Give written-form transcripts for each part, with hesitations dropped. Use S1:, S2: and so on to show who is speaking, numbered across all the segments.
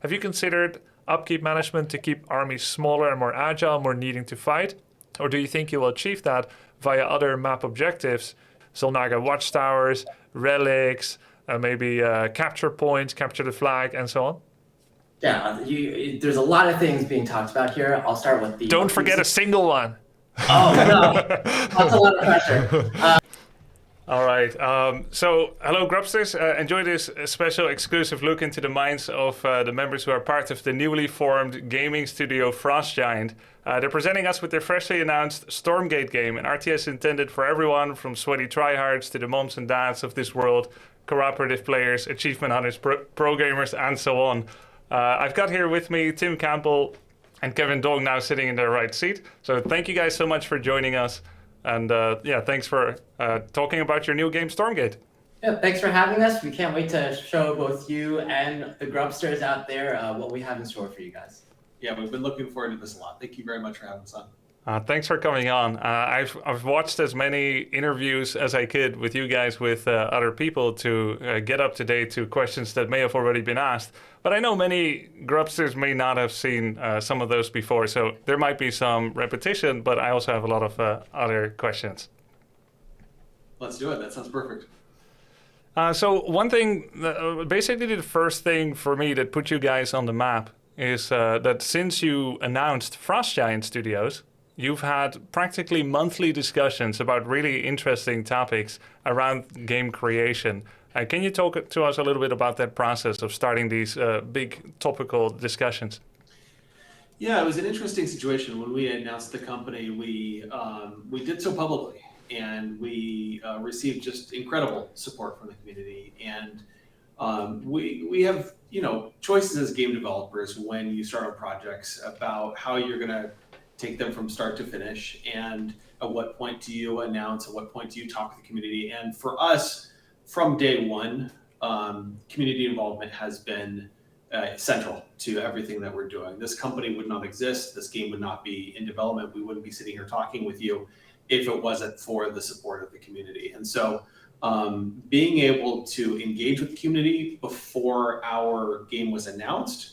S1: Have you considered upkeep management to keep armies smaller and more agile, more needing to fight? Or do you think you will achieve that via other map objectives, Solnaga watchtowers, relics, maybe capture points, capture the flag, and so on?
S2: Yeah, there's a lot of things being talked about here. I'll start with the...
S1: Don't forget a single one.
S2: Oh, no. That's a lot of pressure.
S1: All right. So, hello, Grubsters. Enjoy this special exclusive look into the minds of the members who are part of the newly formed gaming studio Frost Giant. They're presenting us with their freshly announced Stormgate game, an RTS intended for everyone from sweaty tryhards to the moms and dads of this world, cooperative players, achievement hunters, pro gamers, and so on. I've got here with me Tim Campbell and Kevin Dong now sitting in their right seat. So thank you guys so much for joining us. And thanks for talking about your new game, Stormgate.
S2: Yeah, thanks for having us. We can't wait to show both you and the Grubsters out there what we have in store for you guys.
S3: Yeah, we've been looking forward to this a lot. Thank you very much for having us on.
S1: Thanks for coming on. I've watched as many interviews as I could with you guys with other people to get up to date to questions that may have already been asked. But I know many Grubsters may not have seen some of those before, so there might be some repetition, but I also have a lot of other questions.
S3: Let's do it. That sounds perfect.
S1: So one thing, basically the first thing for me that put you guys on the map is that since you announced Frost Giant Studios, you've had practically monthly discussions about really interesting topics around game creation. Can you talk to us a little bit about that process of starting these big topical discussions?
S3: Yeah, it was an interesting situation. When we announced the company, we did so publicly, and we received just incredible support from the community. And we have choices as game developers when you start on projects about how you're going to take them from start to finish, and at what point do you announce, at what point do you talk to the community. And for us, from day one, community involvement has been central to everything that we're doing. This company would not exist, this game would not be in development, we wouldn't be sitting here talking with you if it wasn't for the support of the community. And so being able to engage with the community before our game was announced,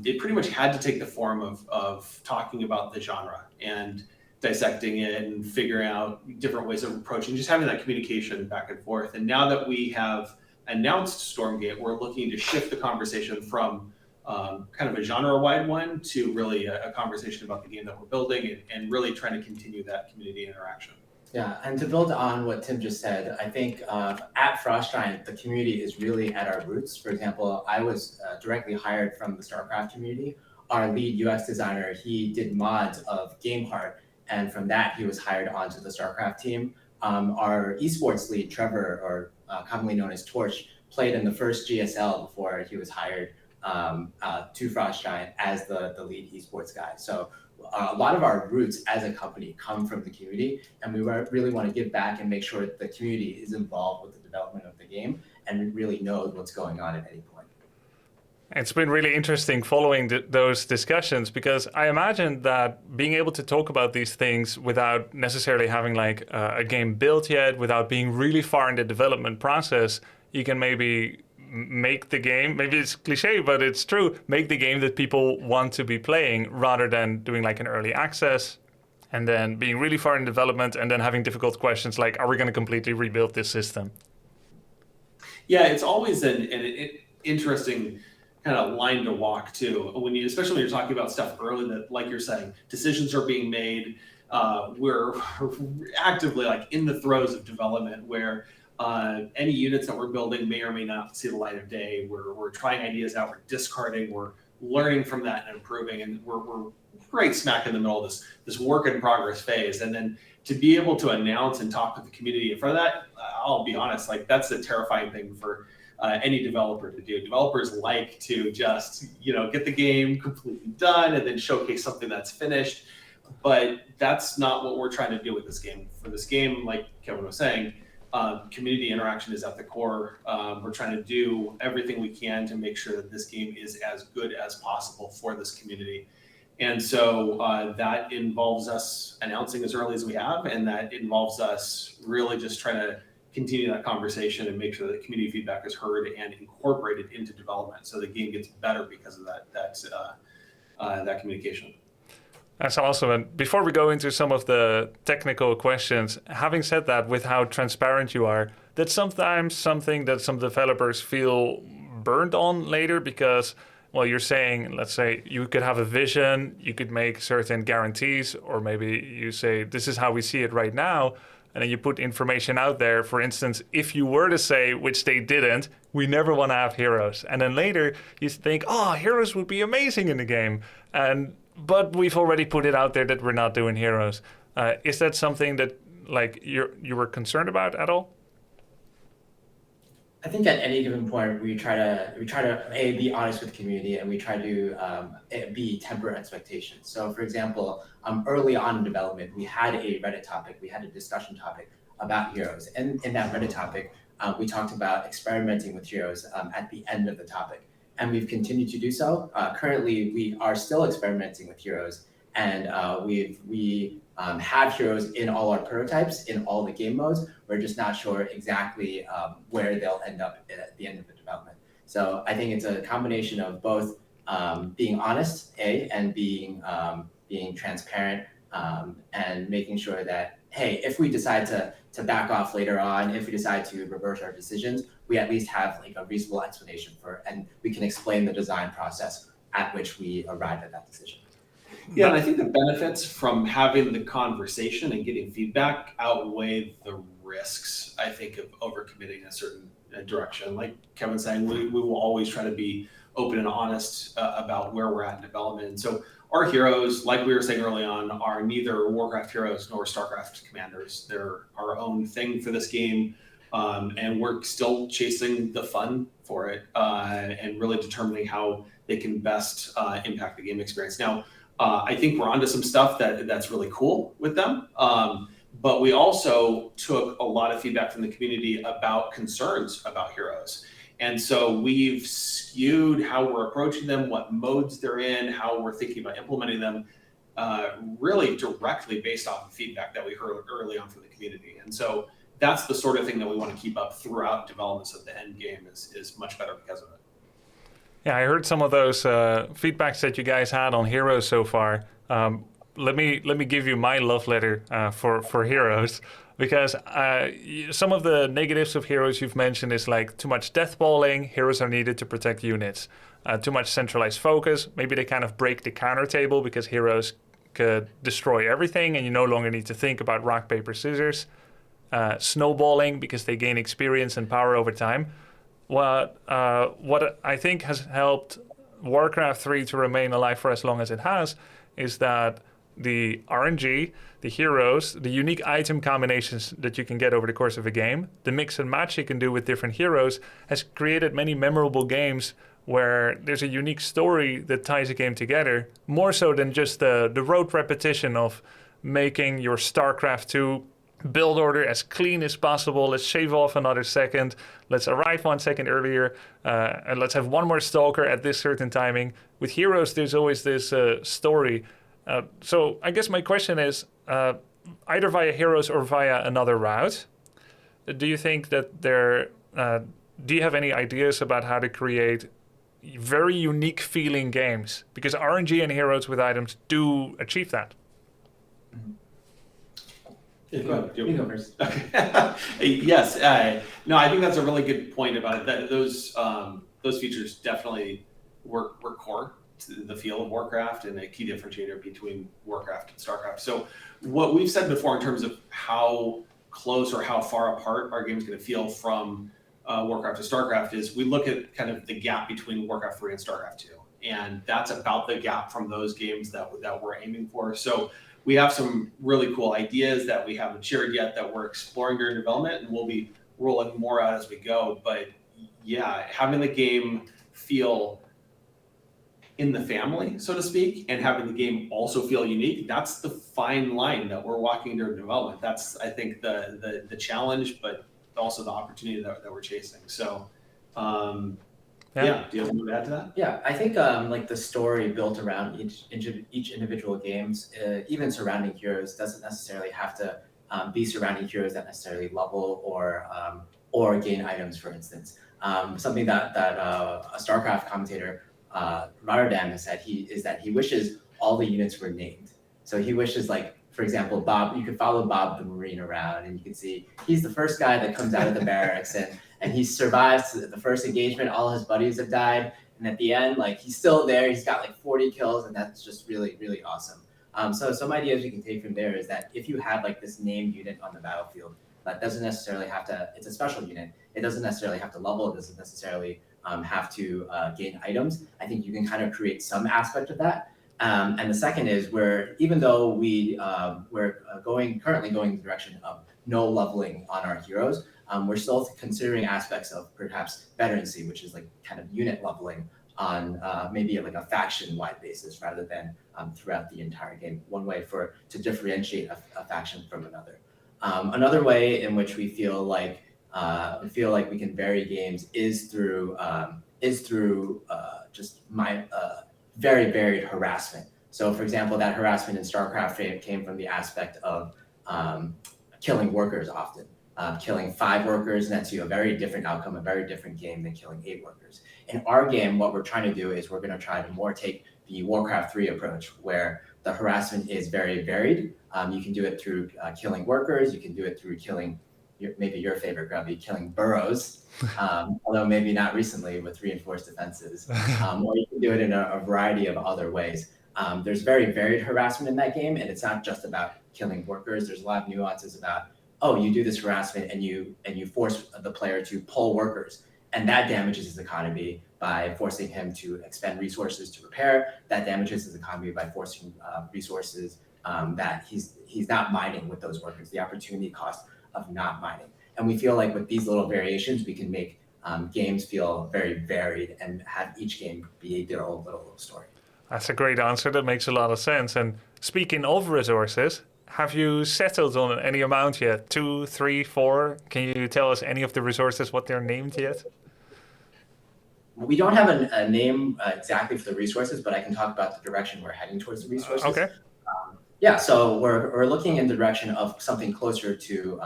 S3: it pretty much had to take the form of talking about the genre and dissecting it and figuring out different ways of approaching, just having that communication back and forth. And now that we have announced Stormgate, we're looking to shift the conversation from kind of a genre-wide one to really a conversation about the game that we're building and really trying to continue that community interaction.
S2: Yeah, and to build on what Tim just said, I think at Frost Giant, the community is really at our roots. For example, I was directly hired from the StarCraft community. Our lead UX designer, he did mods of GameHeart, and from that, he was hired onto the StarCraft team. Our esports lead, Trevor, or commonly known as Torch, played in the first GSL before he was hired to Frost Giant as the lead esports guy. So a lot of our roots as a company come from the community, and we really want to give back and make sure that the community is involved with the development of the game and really knows what's going on at any point.
S1: It's been really interesting following those discussions, because I imagine that being able to talk about these things without necessarily having like a game built yet, without being really far in the development process, you can maybe make the game, maybe it's cliche, but it's true, make the game that people want to be playing rather than doing like an early access and then being really far in development and then having difficult questions like, are we going to completely rebuild this system?
S3: Yeah, it's always an interesting kind of line to walk too. Especially when you're talking about stuff early that, like you're saying, decisions are being made. We're actively like in the throes of development where any units that we're building may or may not see the light of day. We're trying ideas out, we're discarding, we're learning from that and improving, and we're right smack in the middle of this work in progress phase. And then to be able to announce and talk with the community in front of that, I'll be honest, like that's a terrifying thing for any developer to do. Developers like to just get the game completely done and then showcase something that's finished, but that's not what we're trying to do with this game. For this game, like Kevin was saying, community interaction is at the core. We're trying to do everything we can to make sure that this game is as good as possible for this community. And so that involves us announcing as early as we have, and that involves us really just trying to continue that conversation and make sure that community feedback is heard and incorporated into development, so the game gets better because of that communication.
S1: That's awesome. And before we go into some of the technical questions, having said that, with how transparent you are, that's sometimes something that some developers feel burned on later because, well, you're saying, let's say you could have a vision, you could make certain guarantees, or maybe you say, this is how we see it right now. And then you put information out there. For instance, if you were to say, which they didn't, we never want to have heroes. And then later you think, oh, heroes would be amazing in the game. But we've already put it out there that we're not doing heroes. Is that something that like you were concerned about at all?
S2: I think at any given point we try to be honest with the community, and we try to be temper expectations. So for example, early on in development, we had a Reddit topic, we had a discussion topic about heroes. And in that Reddit topic, we talked about experimenting with heroes at the end of the topic. And we've continued to do so. Currently, we are still experimenting with heroes, and we have heroes in all our prototypes, in all the game modes. We're just not sure exactly where they'll end up at the end of the development. So I think it's a combination of both being honest, and being transparent, and making sure that, hey, if we decide to back off later on, if we decide to reverse our decisions, we at least have like a reasonable explanation and we can explain the design process at which we arrived at that decision.
S3: Yeah, and I think the benefits from having the conversation and getting feedback outweigh the risks, I think, of overcommitting in a certain direction. Like Kevin's saying, we will always try to be open and honest about where we're at in development. And so our heroes, like we were saying early on, are neither Warcraft heroes nor StarCraft commanders. They're our own thing for this game. And we're still chasing the fun for it and really determining how they can best impact the game experience. Now, I think we're onto some stuff that's really cool with them. But we also took a lot of feedback from the community about concerns about heroes. And so we've skewed how we're approaching them, what modes they're in, how we're thinking about implementing them, really directly based off of feedback that we heard early on from the community. And so that's the sort of thing that we want to keep up throughout development, so the end game is much better because of it.
S1: Yeah, I heard some of those feedbacks that you guys had on Heroes so far. Let me give you my love letter for Heroes, because some of the negatives of Heroes you've mentioned is like too much death balling. Heroes are needed to protect units. Too much centralized focus. Maybe they kind of break the counter table because Heroes could destroy everything and you no longer need to think about rock, paper, scissors. Snowballing because they gain experience and power over time. What I think has helped Warcraft 3 to remain alive for as long as it has is that the RNG, the heroes, the unique item combinations that you can get over the course of a game, the mix and match you can do with different heroes has created many memorable games where there's a unique story that ties a game together, more so than just the rote repetition of making your StarCraft 2 build order as clean as possible. Let's shave off another second. Let's arrive 1 second earlier. And let's have one more stalker at this certain timing. With Heroes, there's always this story. So I guess my question is, either via Heroes or via another route, do you think that do you have any ideas about how to create very unique feeling games? Because RNG and Heroes with items do achieve that.
S2: You go first.
S3: Yes. No, I think that's a really good point about it. Those features definitely were core to the feel of Warcraft and a key differentiator between Warcraft and StarCraft. So what we've said before in terms of how close or how far apart our game is going to feel from Warcraft to StarCraft is we look at kind of the gap between Warcraft 3 and StarCraft 2. And that's about the gap from those games that we're aiming for. So we have some really cool ideas that we haven't shared yet that we're exploring during development, and we'll be rolling more out as we go. But yeah, having the game feel in the family, so to speak, and having the game also feel unique, that's the fine line that we're walking during development. That's, I think, the challenge, but also the opportunity that we're chasing. So yeah. Do you have something to add to that?
S2: Yeah, I think like the story built around each individual games, even surrounding heroes, doesn't necessarily have to be surrounding heroes that necessarily level or gain items, for instance. Something that a StarCraft commentator, Rotterdam, has said is that he wishes all the units were named. So he wishes, like, for example, Bob, you could follow Bob the Marine around and you can see he's the first guy that comes out of the barracks and he survives the first engagement. All his buddies have died. And at the end, like, he's still there. He's got like 40 kills, and that's just really, really awesome. So some ideas we can take from there is that if you have like this named unit on the battlefield, that doesn't necessarily have to, it's a special unit. It doesn't necessarily have to level. It doesn't necessarily have to gain items. I think you can kind of create some aspect of that. And the second is even though we're currently going in the direction of no leveling on our heroes, we're still considering aspects of perhaps veterancy, which is like kind of unit leveling on maybe like a faction-wide basis rather than throughout the entire game. One way to differentiate a faction from another. Another way in which we feel like we can vary games is through just very varied harassment. So, for example, that harassment in StarCraft came from the aspect of killing workers often. Killing 5 workers nets you a very different outcome, a very different game than killing 8 workers. In our game, what we're trying to do is we're going to try to more take the Warcraft 3 approach, where the harassment is very varied. You can do it through killing workers. You can do it through killing maybe your favorite, Grubby, killing burrows, although maybe not recently with reinforced defenses. Or you can do it in a variety of other ways. There's very varied harassment in that game, and it's not just about killing workers. There's a lot of nuances about, oh, you do this harassment and you force the player to pull workers, and that damages his economy by forcing him to expend resources to repair. That damages his economy by forcing resources that he's not mining with those workers, the opportunity cost of not mining. And we feel like with these little variations, we can make games feel very varied and have each game be their own little story.
S1: That's a great answer. That makes a lot of sense. And speaking of resources, have you settled on any amount yet? 2, 3, 4? Can you tell us any of the resources, what they're named yet?
S2: We don't have a name exactly for the resources, but I can talk about the direction we're heading towards the resources.
S1: Okay.
S2: Yeah, so we're looking in the direction of something closer to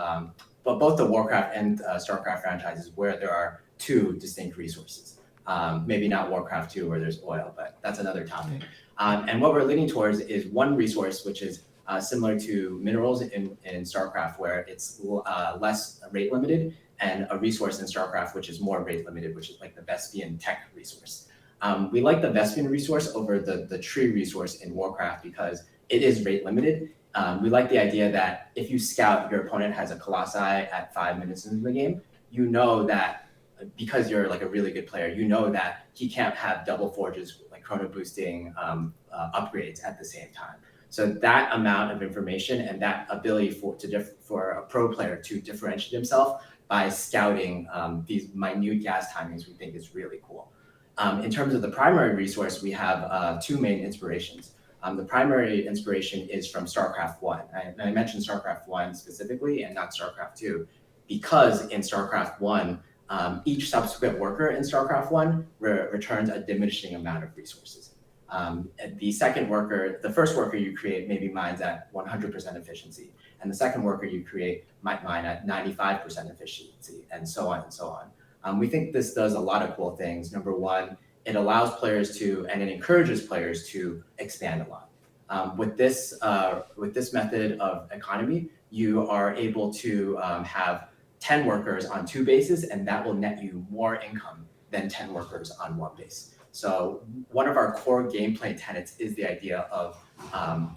S2: both the Warcraft and StarCraft franchises, where there are 2 distinct resources. Maybe not Warcraft 2 where there's oil, but that's another topic. And what we're leaning towards is one resource, which is similar to minerals in StarCraft, where it's less rate limited, and a resource in StarCraft, which is more rate limited, which is like the Vespian tech resource. We like the Vespian resource over the tree resource in Warcraft because it is rate limited. We like the idea that if you scout your opponent has a Colossi at 5 minutes into the game, you know that because you're like a really good player, you know that he can't have double forges, like chrono boosting upgrades at the same time. So that amount of information and that ability for a pro player to differentiate himself by scouting these minute gas timings, we think is really cool. In terms of the primary resource, we have 2 main inspirations. The primary inspiration is from StarCraft 1. I mentioned StarCraft 1 specifically and not StarCraft 2 because in StarCraft 1, each subsequent worker in StarCraft 1 returns a diminishing amount of resources. The first worker you create maybe mines at 100% efficiency, and the second worker you create might mine at 95% efficiency, and so on and so on. We think this does a lot of cool things. Number one, it allows players to, and it encourages players to expand a lot. With this method of economy, you are able to have 10 workers on 2 bases, and that will net you more income than 10 workers on 1 base. So one of our core gameplay tenets is the idea of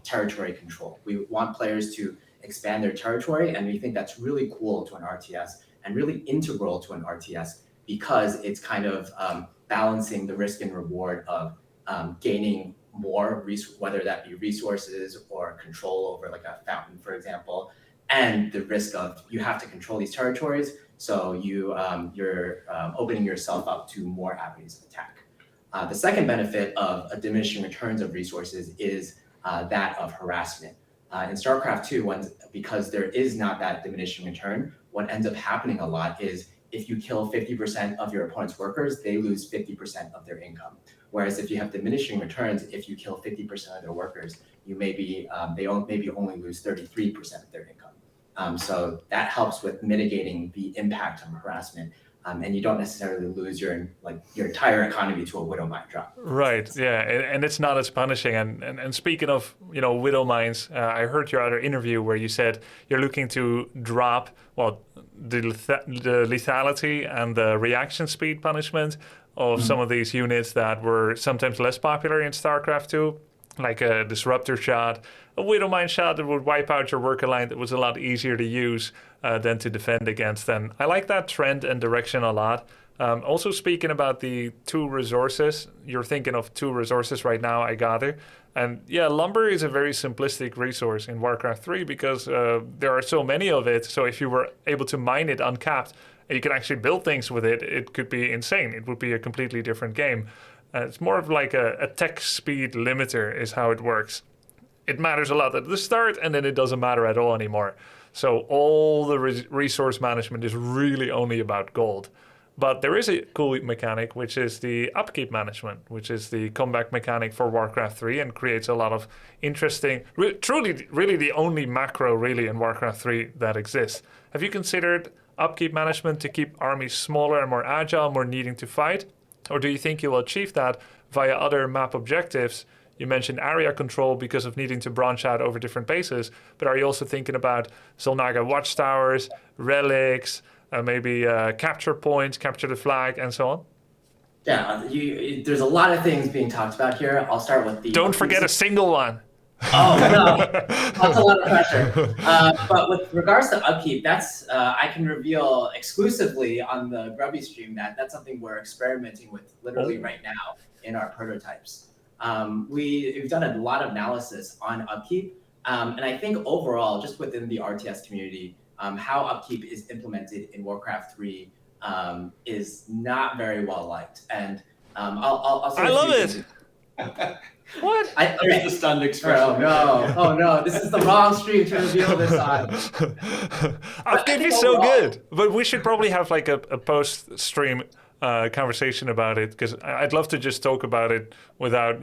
S2: territory control. We want players to expand their territory, and we think that's really cool to an RTS and really integral to an RTS because it's kind of balancing the risk and reward of gaining more, whether that be resources or control over like a fountain, for example, and the risk of you have to control these territories, so you're opening yourself up to more avenues of attack. The second benefit of a diminishing returns of resources is that of harassment. In StarCraft 2, because there is not that diminishing return, what ends up happening a lot is if you kill 50% of your opponent's workers, they lose 50% of their income. Whereas if you have diminishing returns, if you kill 50% of their workers, they maybe only lose 33% of their income. So that helps with mitigating the impact of harassment. And you don't necessarily lose your entire economy to a widow mine drop.
S1: Right. Yeah, and it's not as punishing. And speaking of widow mines, I heard your other interview where you said you're looking to drop the lethality and the reaction speed punishment of some of these units that were sometimes less popular in StarCraft 2, like a disruptor shot, a widow mine shot that would wipe out your worker line that was a lot easier to use than to defend against. And I like that trend and direction a lot. Also speaking about the 2 resources, you're thinking of 2 resources right now, I gather. And yeah, lumber is a very simplistic resource in Warcraft 3 because there are so many of it. So if you were able to mine it uncapped and you can actually build things with it, it could be insane. It would be a completely different game. It's more of like a tech speed limiter is how it works. It matters a lot at the start and then it doesn't matter at all anymore. So all the resource management is really only about gold. But there is a cool mechanic, which is the upkeep management, which is the comeback mechanic for Warcraft 3 and creates a lot of interesting, truly, really the only macro really in Warcraft 3 that exists. Have you considered upkeep management to keep armies smaller and more agile, more needing to fight? Or do you think you will achieve that via other map objectives? You mentioned area control because of needing to branch out over different bases, but are you also thinking about Solnaga watchtowers, relics, maybe capture points, capture the flag, and so on?
S2: Yeah, there's a lot of things being talked about here. I'll start with the...
S1: Don't forget a single one.
S2: Oh, no, that's a lot of pressure. But with regards to upkeep, that's I can reveal exclusively on the Grubby stream that's something we're experimenting with literally right now in our prototypes. We've done a lot of analysis on upkeep, and I think overall, just within the RTS community, how upkeep is implemented in Warcraft 3 is not very well liked. And I'll say
S1: I love it. What?
S3: There's the stunned expression.
S2: Oh no, this is the wrong stream to reveal this on.
S1: Upkeep is so good, but we should probably have like a post-stream conversation about it, because I'd love to just talk about it without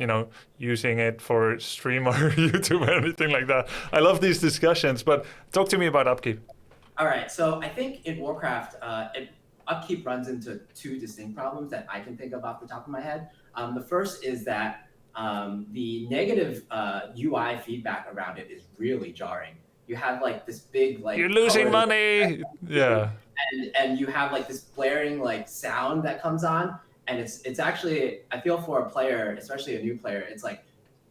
S1: using it for stream or YouTube or anything like that. I love these discussions, but talk to me about upkeep.
S2: All right, so I think in Warcraft, upkeep runs into 2 distinct problems that I can think of off the top of my head. The first is that the negative UI feedback around it is really jarring. You have like this big
S1: you're losing money, yeah,
S2: and you have like this blaring like sound that comes on, and it's actually, I feel for a player, especially a new player, it's like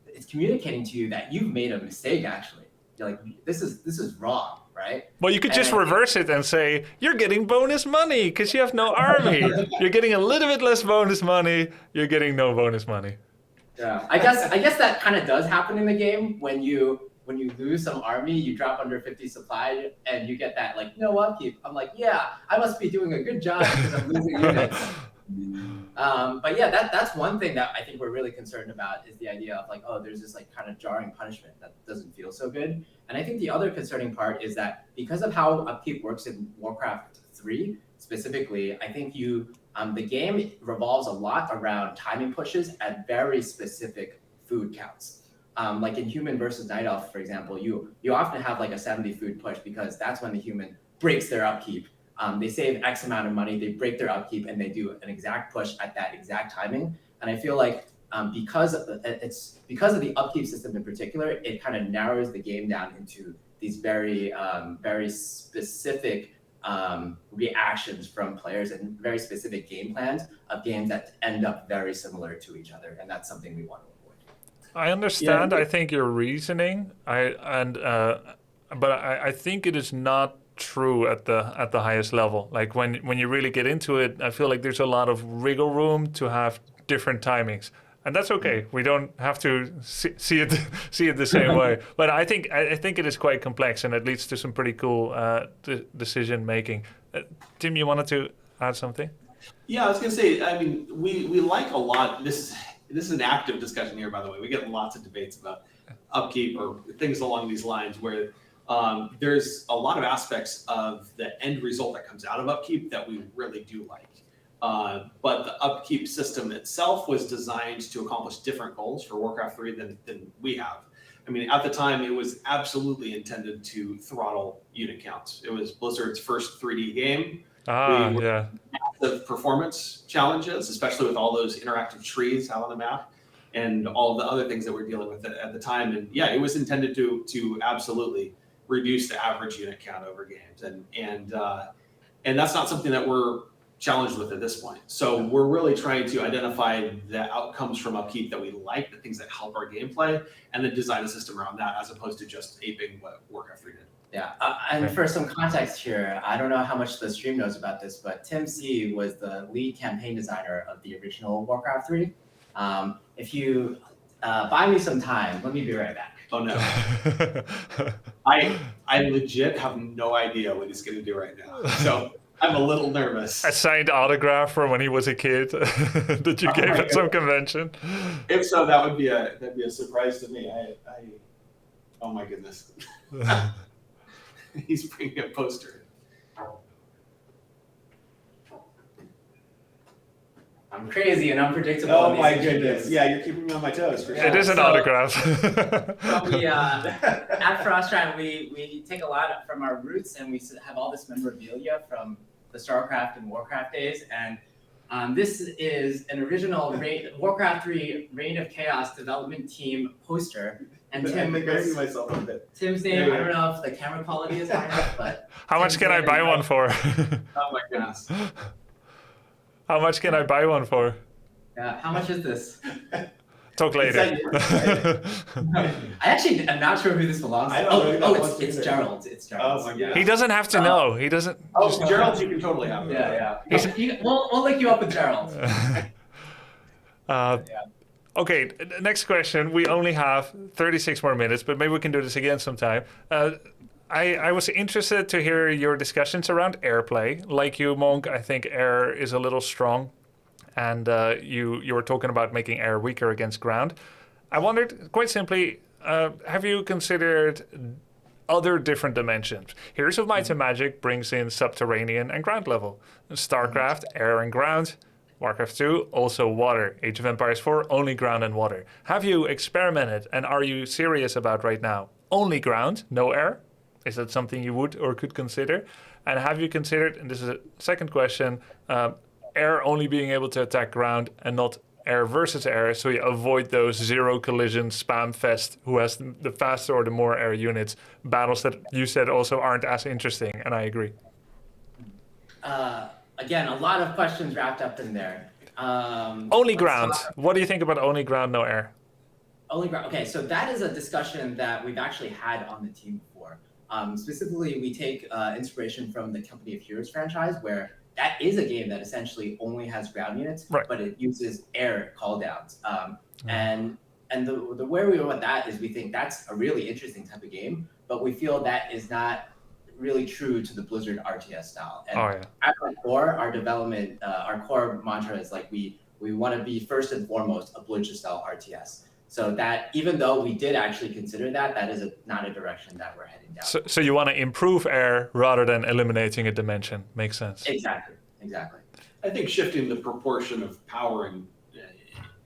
S2: it's communicating to you that you've made a mistake. Actually, you're like, this is wrong. Right?
S1: Well, you could just reverse it and say, you're getting bonus money because you have no army. You're getting a little bit less bonus money. You're getting no bonus money.
S2: Yeah, I guess that kind of does happen in the game. When you lose some army, you drop under 50 supply and you get that like no upkeep. I'm like, yeah, I must be doing a good job because I'm losing units. But yeah, that's one thing that I think we're really concerned about, is the idea of like, oh, there's this like kind of jarring punishment that doesn't feel so good. And I think the other concerning part is that because of how upkeep works in Warcraft 3 specifically, I think the game revolves a lot around timing pushes at very specific food counts. Like in Human versus Night Elf, for example, you often have like a 70 food push because that's when the human breaks their upkeep. They save X amount of money, they break their upkeep, and they do an exact push at that exact timing. And I feel like because of the upkeep system in particular, it kind of narrows the game down into these very specific reactions from players and very specific game plans of games that end up very similar to each other, and that's something we want to avoid.
S1: I understand. Yeah. I think your reasoning. But I think it is not true at the highest level. Like when you really get into it, I feel like there's a lot of wiggle room to have different timings. And that's okay. We don't have to see it the same way. But I think it is quite complex, and it leads to some pretty cool decision making. Tim, you wanted to add something?
S3: Yeah, I was going to say. I mean, we like a lot. This is an active discussion here, by the way. We get lots of debates about upkeep or things along these lines where there's a lot of aspects of the end result that comes out of upkeep that we really do like. But the upkeep system itself was designed to accomplish different goals for Warcraft 3 than we have. I mean, at the time, it was absolutely intended to throttle unit counts. It was Blizzard's first 3D game. Massive performance challenges, especially with all those interactive trees out on the map and all the other things that we're dealing with at the time. And yeah, it was intended to absolutely reduce the average unit count over games. And that's not something that we're challenged with at this point. So we're really trying to identify the outcomes from Upkeep that we like, the things that help our gameplay, and then design a system around that as opposed to just aping what Warcraft 3 did.
S2: Yeah, and for some context here, I don't know how much the stream knows about this, but Tim C was the lead campaign designer of the original Warcraft 3. If you buy me some time, let me be right back.
S3: Oh no. I legit have no idea what he's gonna do right now. So I'm a little nervous.
S1: A signed autograph from when he was a kid that you gave at some convention.
S3: If so, that'd be a surprise to me. Oh my goodness. He's bringing a poster.
S2: I'm crazy and unpredictable.
S3: Oh my goodness. Yeah, you're keeping me on my toes for sure.
S1: It is an autograph.
S2: We, at Frostgiant, we take a lot from our roots, and we have all this memorabilia from the StarCraft and Warcraft days. And this is an original Warcraft 3 Reign of Chaos development team poster. And Tim,
S3: I see myself a bit.
S2: Tim's name, I don't know if the camera quality is high enough, but...
S1: How much can I buy one for?
S3: Oh my goodness.
S1: How much can I buy one for?
S2: Yeah, how much is this?
S1: Talk later.
S2: I actually am not sure who this belongs to. It's Gerald. It's Gerald.
S3: Oh my God.
S1: He doesn't have to know. He doesn't.
S3: Gerald, you can totally have.
S2: Yeah. We'll link you up with Gerald.
S1: Okay, next question. We only have 36 more minutes, but maybe we can do this again sometime. I was interested to hear your discussions around airplay. Like you, Monk, I think air is a little strong. And you were talking about making air weaker against ground. I wondered, quite simply, have you considered other different dimensions? Heroes of Might and Magic brings in subterranean and ground level. StarCraft, air and ground. Warcraft 2, also water. Age of Empires 4, only ground and water. Have you experimented, and are you serious about right now? Only ground, no air? Is that something you would or could consider? And have you considered, and this is a second question, air only being able to attack ground and not air versus air, so you avoid those zero collision spam fest, who has the faster or the more air units, battles that you said also aren't as interesting, and I agree.
S2: Again, a lot of questions wrapped up in there.
S1: Only ground. What do you think about only ground, no air?
S2: Only ground. Okay, so that is a discussion that we've actually had on the team before. Specifically, we take inspiration from the Company of Heroes franchise, where that is a game that essentially only has ground units, but it uses air call downs. And the where we are with that is we think that's a really interesting type of game, but we feel that is not really true to the Blizzard RTS style. And at our core, our development, our core mantra is like we want to be first and foremost a Blizzard style RTS. So that even though we did actually consider that, that is not a direction that we're heading down.
S1: So you want to improve air rather than eliminating a dimension. Makes sense.
S2: Exactly.
S3: I think shifting the proportion of power in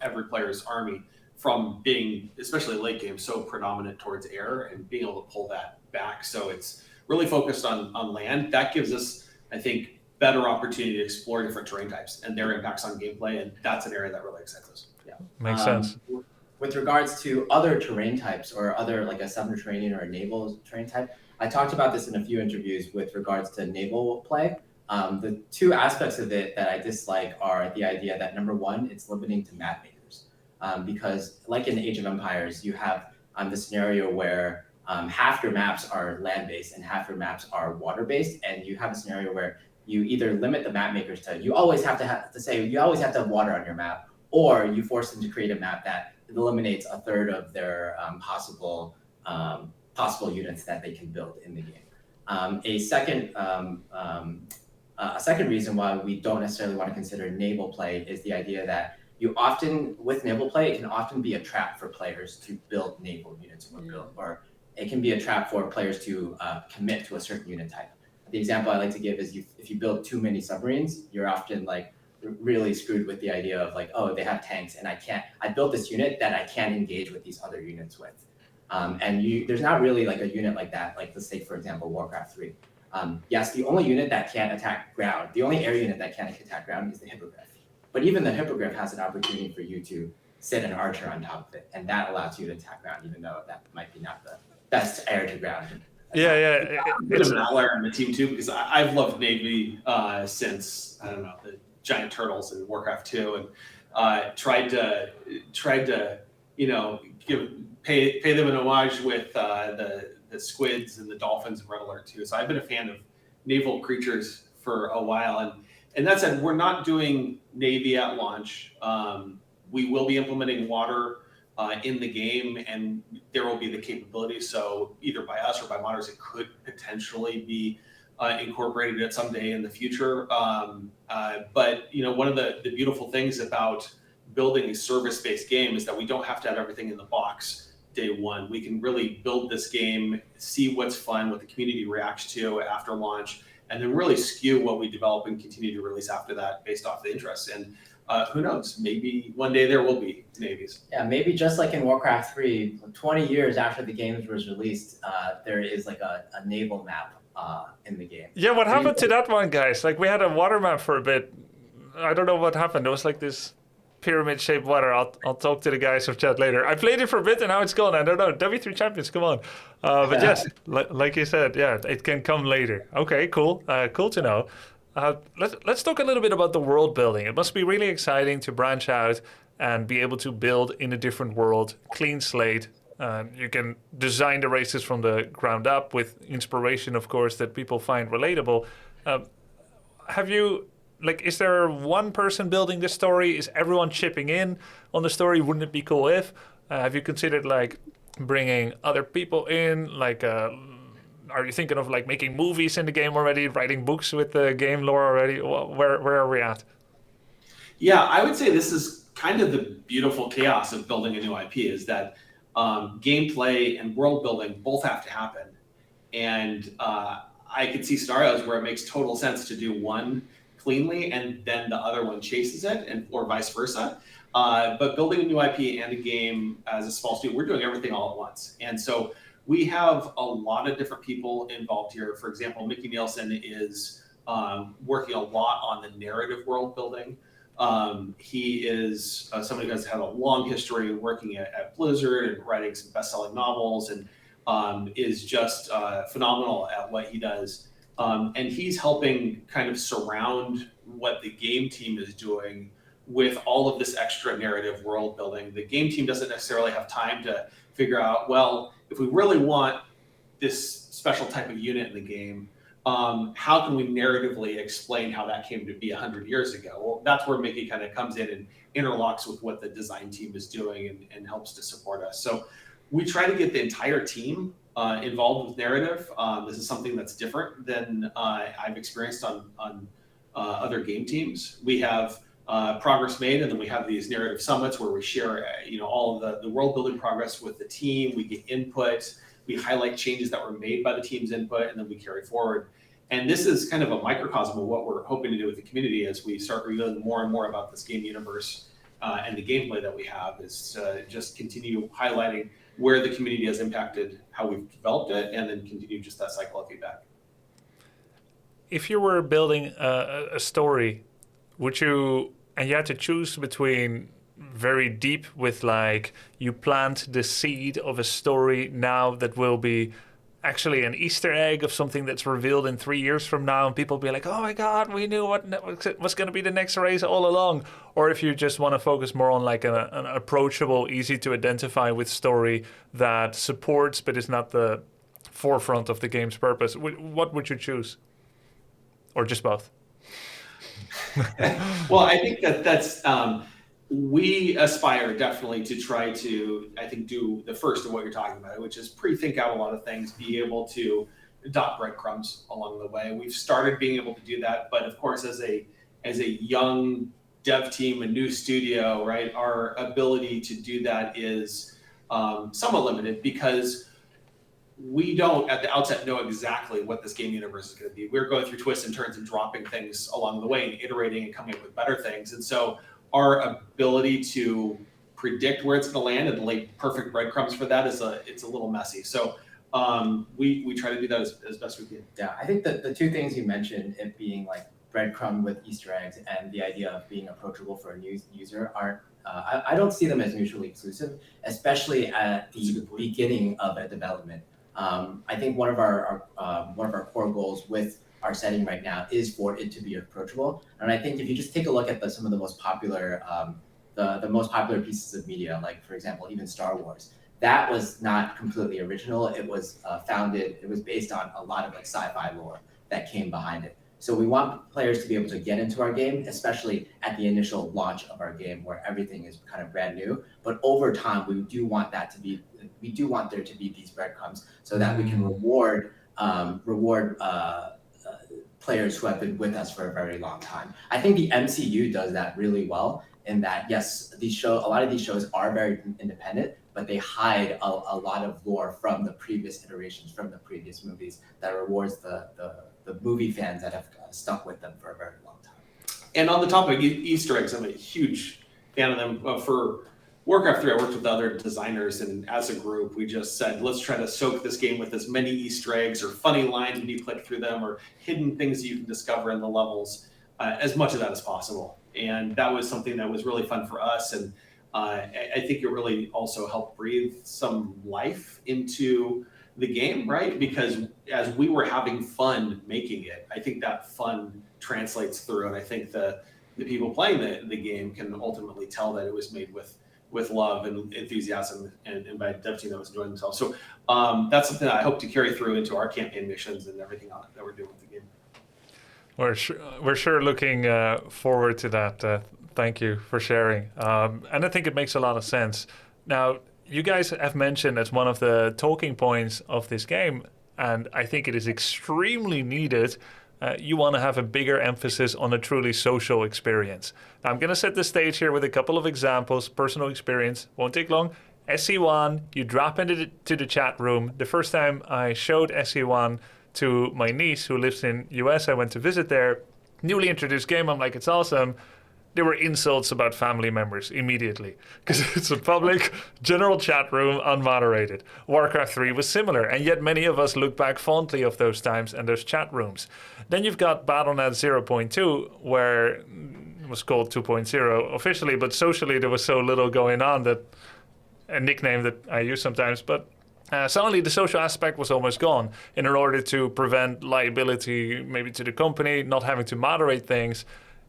S3: every player's army from being, especially late game, so predominant towards air and being able to pull that back. So it's really focused on land. That gives us, I think, better opportunity to explore different terrain types and their impacts on gameplay. And that's an area that really excites us.
S2: Yeah.
S1: Makes sense.
S2: With regards to other terrain types or other like a subterranean or a naval terrain type, I talked about this in a few interviews with regards to naval play. The two aspects of it that I dislike are the idea that number one, it's limiting to map makers. Because like in Age of Empires, you have the scenario where half your maps are land-based and half your maps are water-based, and you have a scenario where you either limit the map makers to you always have to have water on your map, or you force them to create a map that eliminates a third of their possible units that they can build in the game. A second reason why we don't necessarily want to consider naval play is the idea that with naval play, it can often be a trap for players to build naval units or it can be a trap for players to commit to a certain unit type. The example I like to give is if you build too many submarines, you're often like really screwed with the idea of like, oh, they have tanks and I built this unit that I can't engage with these other units with. And there's not really like a unit like that, like let's take, for example, Warcraft 3. Yes, the only unit that can't attack ground, the only air unit that can't attack ground is the Hippogriff. But even the Hippogriff has an opportunity for you to sit an archer on top of it, and that allows you to attack ground, even though that might be not the best air to ground.
S1: Yeah.
S3: It's an outlier on the team too, because I've loved Navy since, I don't know, the giant turtles in Warcraft 2, and tried to pay them an homage with the squids and the dolphins in Red Alert 2. So I've been a fan of naval creatures for a while, and that said, we're not doing Navy at launch. We will be implementing water in the game, and there will be the capability. So either by us or by modders, it could potentially be incorporated at some day in the future. But one of the beautiful things about building a service-based game is that we don't have to have everything in the box day one. We can really build this game, see what's fun, what the community reacts to after launch, and then really skew what we develop and continue to release after that based off the interests. And who knows, maybe one day there will be navies.
S2: Yeah, maybe just like in Warcraft 3, 20 years after the game was released, there is like a naval map in the game.
S1: Yeah, what happened to that one, guys? Like, we had a water map for a bit. I don't know what happened. There was like this pyramid-shaped water. I'll talk to the guys of chat later. I played it for a bit and now it's gone. I don't know. W3 Champions, come on. But yes, like you said, yeah, it can come later. Okay, cool. Cool to know. Let's talk a little bit about the world building. It must be really exciting to branch out and be able to build in a different world, clean slate. You can design the races from the ground up with inspiration, of course, that people find relatable. Is there one person building the story? Is everyone chipping in on the story? Wouldn't it be cool if? Have you considered like bringing other people in? Are you thinking of like making movies in the game already, writing books with the game lore already? Where are we at?
S3: Yeah, I would say this is kind of the beautiful chaos of building a new IP, is that gameplay and world building both have to happen. And I could see scenarios where it makes total sense to do one cleanly and then the other one chases it, or vice versa. But building a new IP and a game as a small studio, we're doing everything all at once. And so we have a lot of different people involved here. For example, Mickey Nielsen is working a lot on the narrative world building. He is somebody who has had a long history working at Blizzard and writing some best-selling novels, and is just phenomenal at what he does. And he's helping kind of surround what the game team is doing with all of this extra narrative world building. The game team doesn't necessarily have time to figure out, well, if we really want this special type of unit in the game, how can we narratively explain how that came to be 100 years ago? Well, that's where Mickey kind of comes in and interlocks with what the design team is doing and helps to support us. So we try to get the entire team involved with narrative. This is something that's different than I've experienced on other game teams. We have progress made, and then we have these narrative summits where we share all of the world building progress with the team. We get input, we highlight changes that were made by the team's input, and then we carry forward. And this is kind of a microcosm of what we're hoping to do with the community as we start revealing more and more about this game universe and the gameplay that we have, is just continue highlighting where the community has impacted how we've developed it, and then continue just that cycle of feedback.
S1: If you were building a story, and you had to choose between very deep with like you plant the seed of a story now that will be actually an Easter egg of something that's revealed in 3 years from now, and people be like, oh my God, we knew what was going to be the next race all along. Or if you just want to focus more on like an approachable, easy to identify with story that supports but is not the forefront of the game's purpose, what would you choose? Or just both?
S3: Well, I think that's we aspire definitely to try to, I think, do the first of what you're talking about, which is pre-think out a lot of things, be able to dot breadcrumbs along the way. We've started being able to do that, but of course, as a young dev team, a new studio, right, our ability to do that is somewhat limited, because we don't at the outset know exactly what this game universe is going to be. We're going through twists and turns and dropping things along the way and iterating and coming up with better things. And so our ability to predict where it's going to land and lay perfect breadcrumbs for that it's a little messy. So we try to do that as best we can.
S2: Yeah, I think that the two things you mentioned, it being like breadcrumb with Easter eggs and the idea of being approachable for a new user, aren't. I don't see them as mutually exclusive, especially at the beginning of a development. I think one of our core goals with our setting right now is for it to be approachable. And I think if you just take a look at some of the most popular the most popular pieces of media, like for example, even Star Wars, that was not completely original. It was it was based on a lot of like sci-fi lore that came behind it. So we want players to be able to get into our game, especially at the initial launch of our game where everything is kind of brand new. But over time, we do want there to be these breadcrumbs so that we can reward players who have been with us for a very long time. I think the MCU does that really well in that, yes, a lot of these shows are very independent, but they hide a lot of lore from the previous iterations, from the previous movies that rewards the movie fans that have stuck with them for a very long time.
S3: And on the topic of Easter eggs, I'm a huge fan of them. For Warcraft 3, I worked with other designers, and as a group, we just said, let's try to soak this game with as many Easter eggs or funny lines when you click through them or hidden things you can discover in the levels, as much of that as possible. And that was something that was really fun for us. And I think it really also helped breathe some life into the game, right? Because as we were having fun making it, I think that fun translates through. And I think the people playing the game can ultimately tell that it was made with love and enthusiasm and by a dev team that was enjoying themselves. So that's something that I hope to carry through into our campaign missions and everything that we're doing with the game.
S1: We're sure looking forward to that. Thank you for sharing. And I think it makes a lot of sense. Now, you guys have mentioned as one of the talking points of this game, and I think it is extremely needed, you want to have a bigger emphasis on a truly social experience. Now, I'm going to set the stage here with a couple of examples, personal experience, won't take long. SE1, you drop into the chat room. The first time I showed SE1 to my niece who lives in US, I went to visit there, newly introduced game, I'm like, it's awesome. There were insults about family members immediately because it's a public general chat room, unmoderated. Warcraft 3 was similar, and yet many of us look back fondly of those times and those chat rooms. Then you've got Battle.net 0.2, where it was called 2.0 officially, but socially there was so little going on that a nickname that I use sometimes, but suddenly the social aspect was almost gone. In order to prevent liability maybe to the company, not having to moderate things,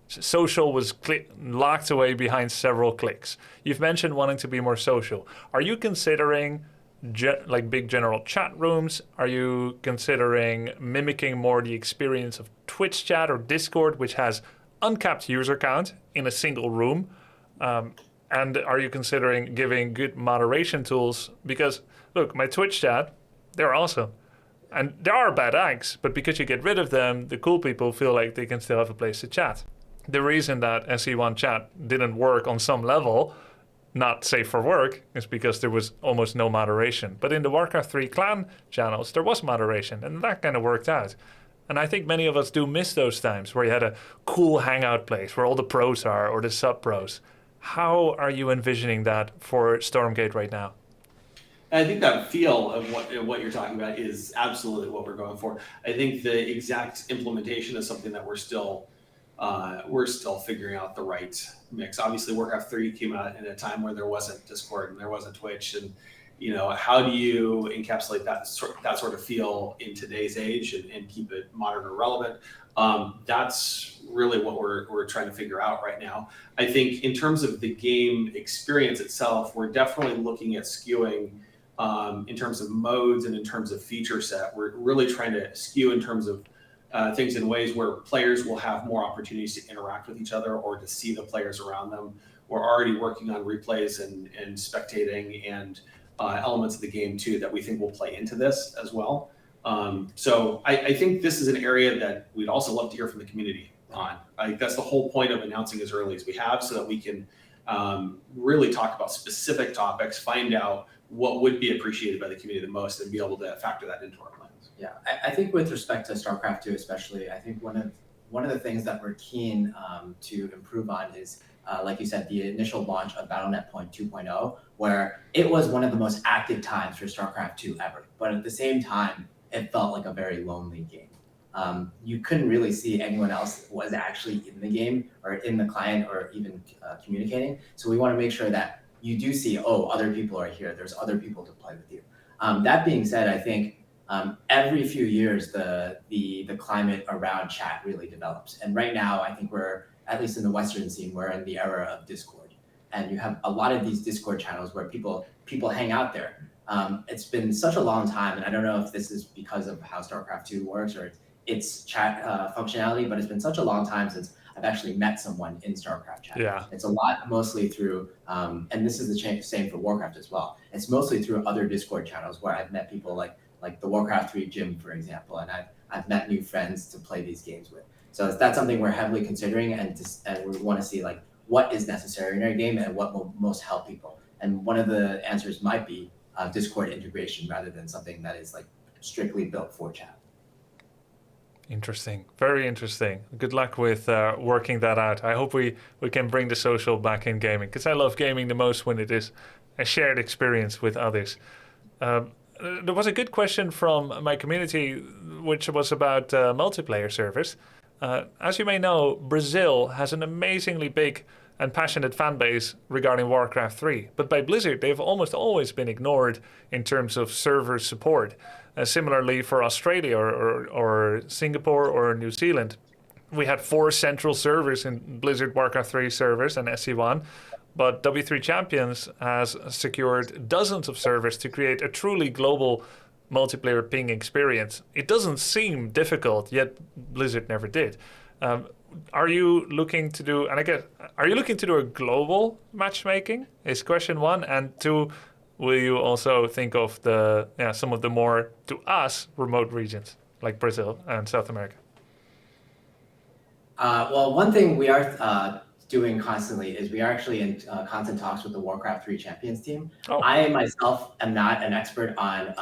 S1: social was locked away behind several clicks. You've mentioned wanting to be more social. Are you considering like big general chat rooms? Are you considering mimicking more the experience of Twitch chat or Discord, which has uncapped user count in a single room? And are you considering giving good moderation tools? Because look, my Twitch chat, they're awesome. And there are bad eggs, but because you get rid of them, the cool people feel like they can still have a place to chat. The reason that SE1 chat didn't work on some level, not safe for work, is because there was almost no moderation. But in the Warcraft 3 clan channels, there was moderation, and that kind of worked out. And I think many of us do miss those times where you had a cool hangout place where all the pros are, or the sub-pros. How are you envisioning that for Stormgate right now?
S3: I think that feel of what you're talking about is absolutely what we're going for. I think the exact implementation is something that we're still figuring out the right mix. Obviously, Warcraft 3 came out in a time where there wasn't Discord and there wasn't Twitch, and how do you encapsulate that sort of feel in today's age and keep it modern or relevant? That's really what we're trying to figure out right now. I think in terms of the game experience itself, we're definitely looking at skewing in terms of modes and in terms of feature set. We're really trying to skew in terms of things in ways where players will have more opportunities to interact with each other or to see the players around them. We're already working on replays and spectating and elements of the game too that we think will play into this as well. So I think this is an area that we'd also love to hear from the community on. I think that's the whole point of announcing as early as we have, so that we can really talk about specific topics, find out what would be appreciated by the community the most, and be able to factor that into our plans.
S2: Yeah, I think with respect to StarCraft 2 especially, I think one of the things that we're keen to improve on is like you said, the initial launch of Battle.net 2.0, where it was one of the most active times for StarCraft 2 ever. But at the same time, it felt like a very lonely game. You couldn't really see anyone else was actually in the game or in the client or even communicating. So we want to make sure that you do see, oh, other people are here. There's other people to play with you. That being said, I think every few years, the climate around chat really develops. And right now, I think we're, at least in the Western scene, we're in the era of Discord. And you have a lot of these Discord channels where people hang out there. It's been such a long time, and I don't know if this is because of how StarCraft 2 works or its chat functionality, but it's been such a long time since I've actually met someone in StarCraft chat.
S1: Yeah.
S2: It's a lot mostly through, and this is the same for Warcraft as well. It's mostly through other Discord channels where I've met people like the Warcraft 3 gym, for example, and I've met new friends to play these games with. So that's something we're heavily considering, and we want to see like what is necessary in our game and what will most help people. And one of the answers might be Discord integration rather than something that is like strictly built for chat.
S1: Interesting. Very interesting. Good luck with working that out. I hope we can bring the social back in gaming, because I love gaming the most when it is a shared experience with others. There was a good question from my community, which was about multiplayer servers. As you may know, Brazil has an amazingly big and passionate fan base regarding Warcraft 3. But by Blizzard, they've almost always been ignored in terms of server support. Similarly for Australia or Singapore or New Zealand, we had 4 central servers in Blizzard Warcraft 3 servers and SC1, but W3 Champions has secured dozens of servers to create a truly global multiplayer ping experience. It doesn't seem difficult, yet Blizzard never did. Are you looking to do, and I guess, are you looking to do a global matchmaking? Is question 1, and 2, will you also think of some of the more, to us, remote regions like Brazil and South America?
S2: Well, one thing we are doing constantly is we are actually in constant talks with the Warcraft 3 Champions team.
S1: Oh.
S2: I myself am not an expert on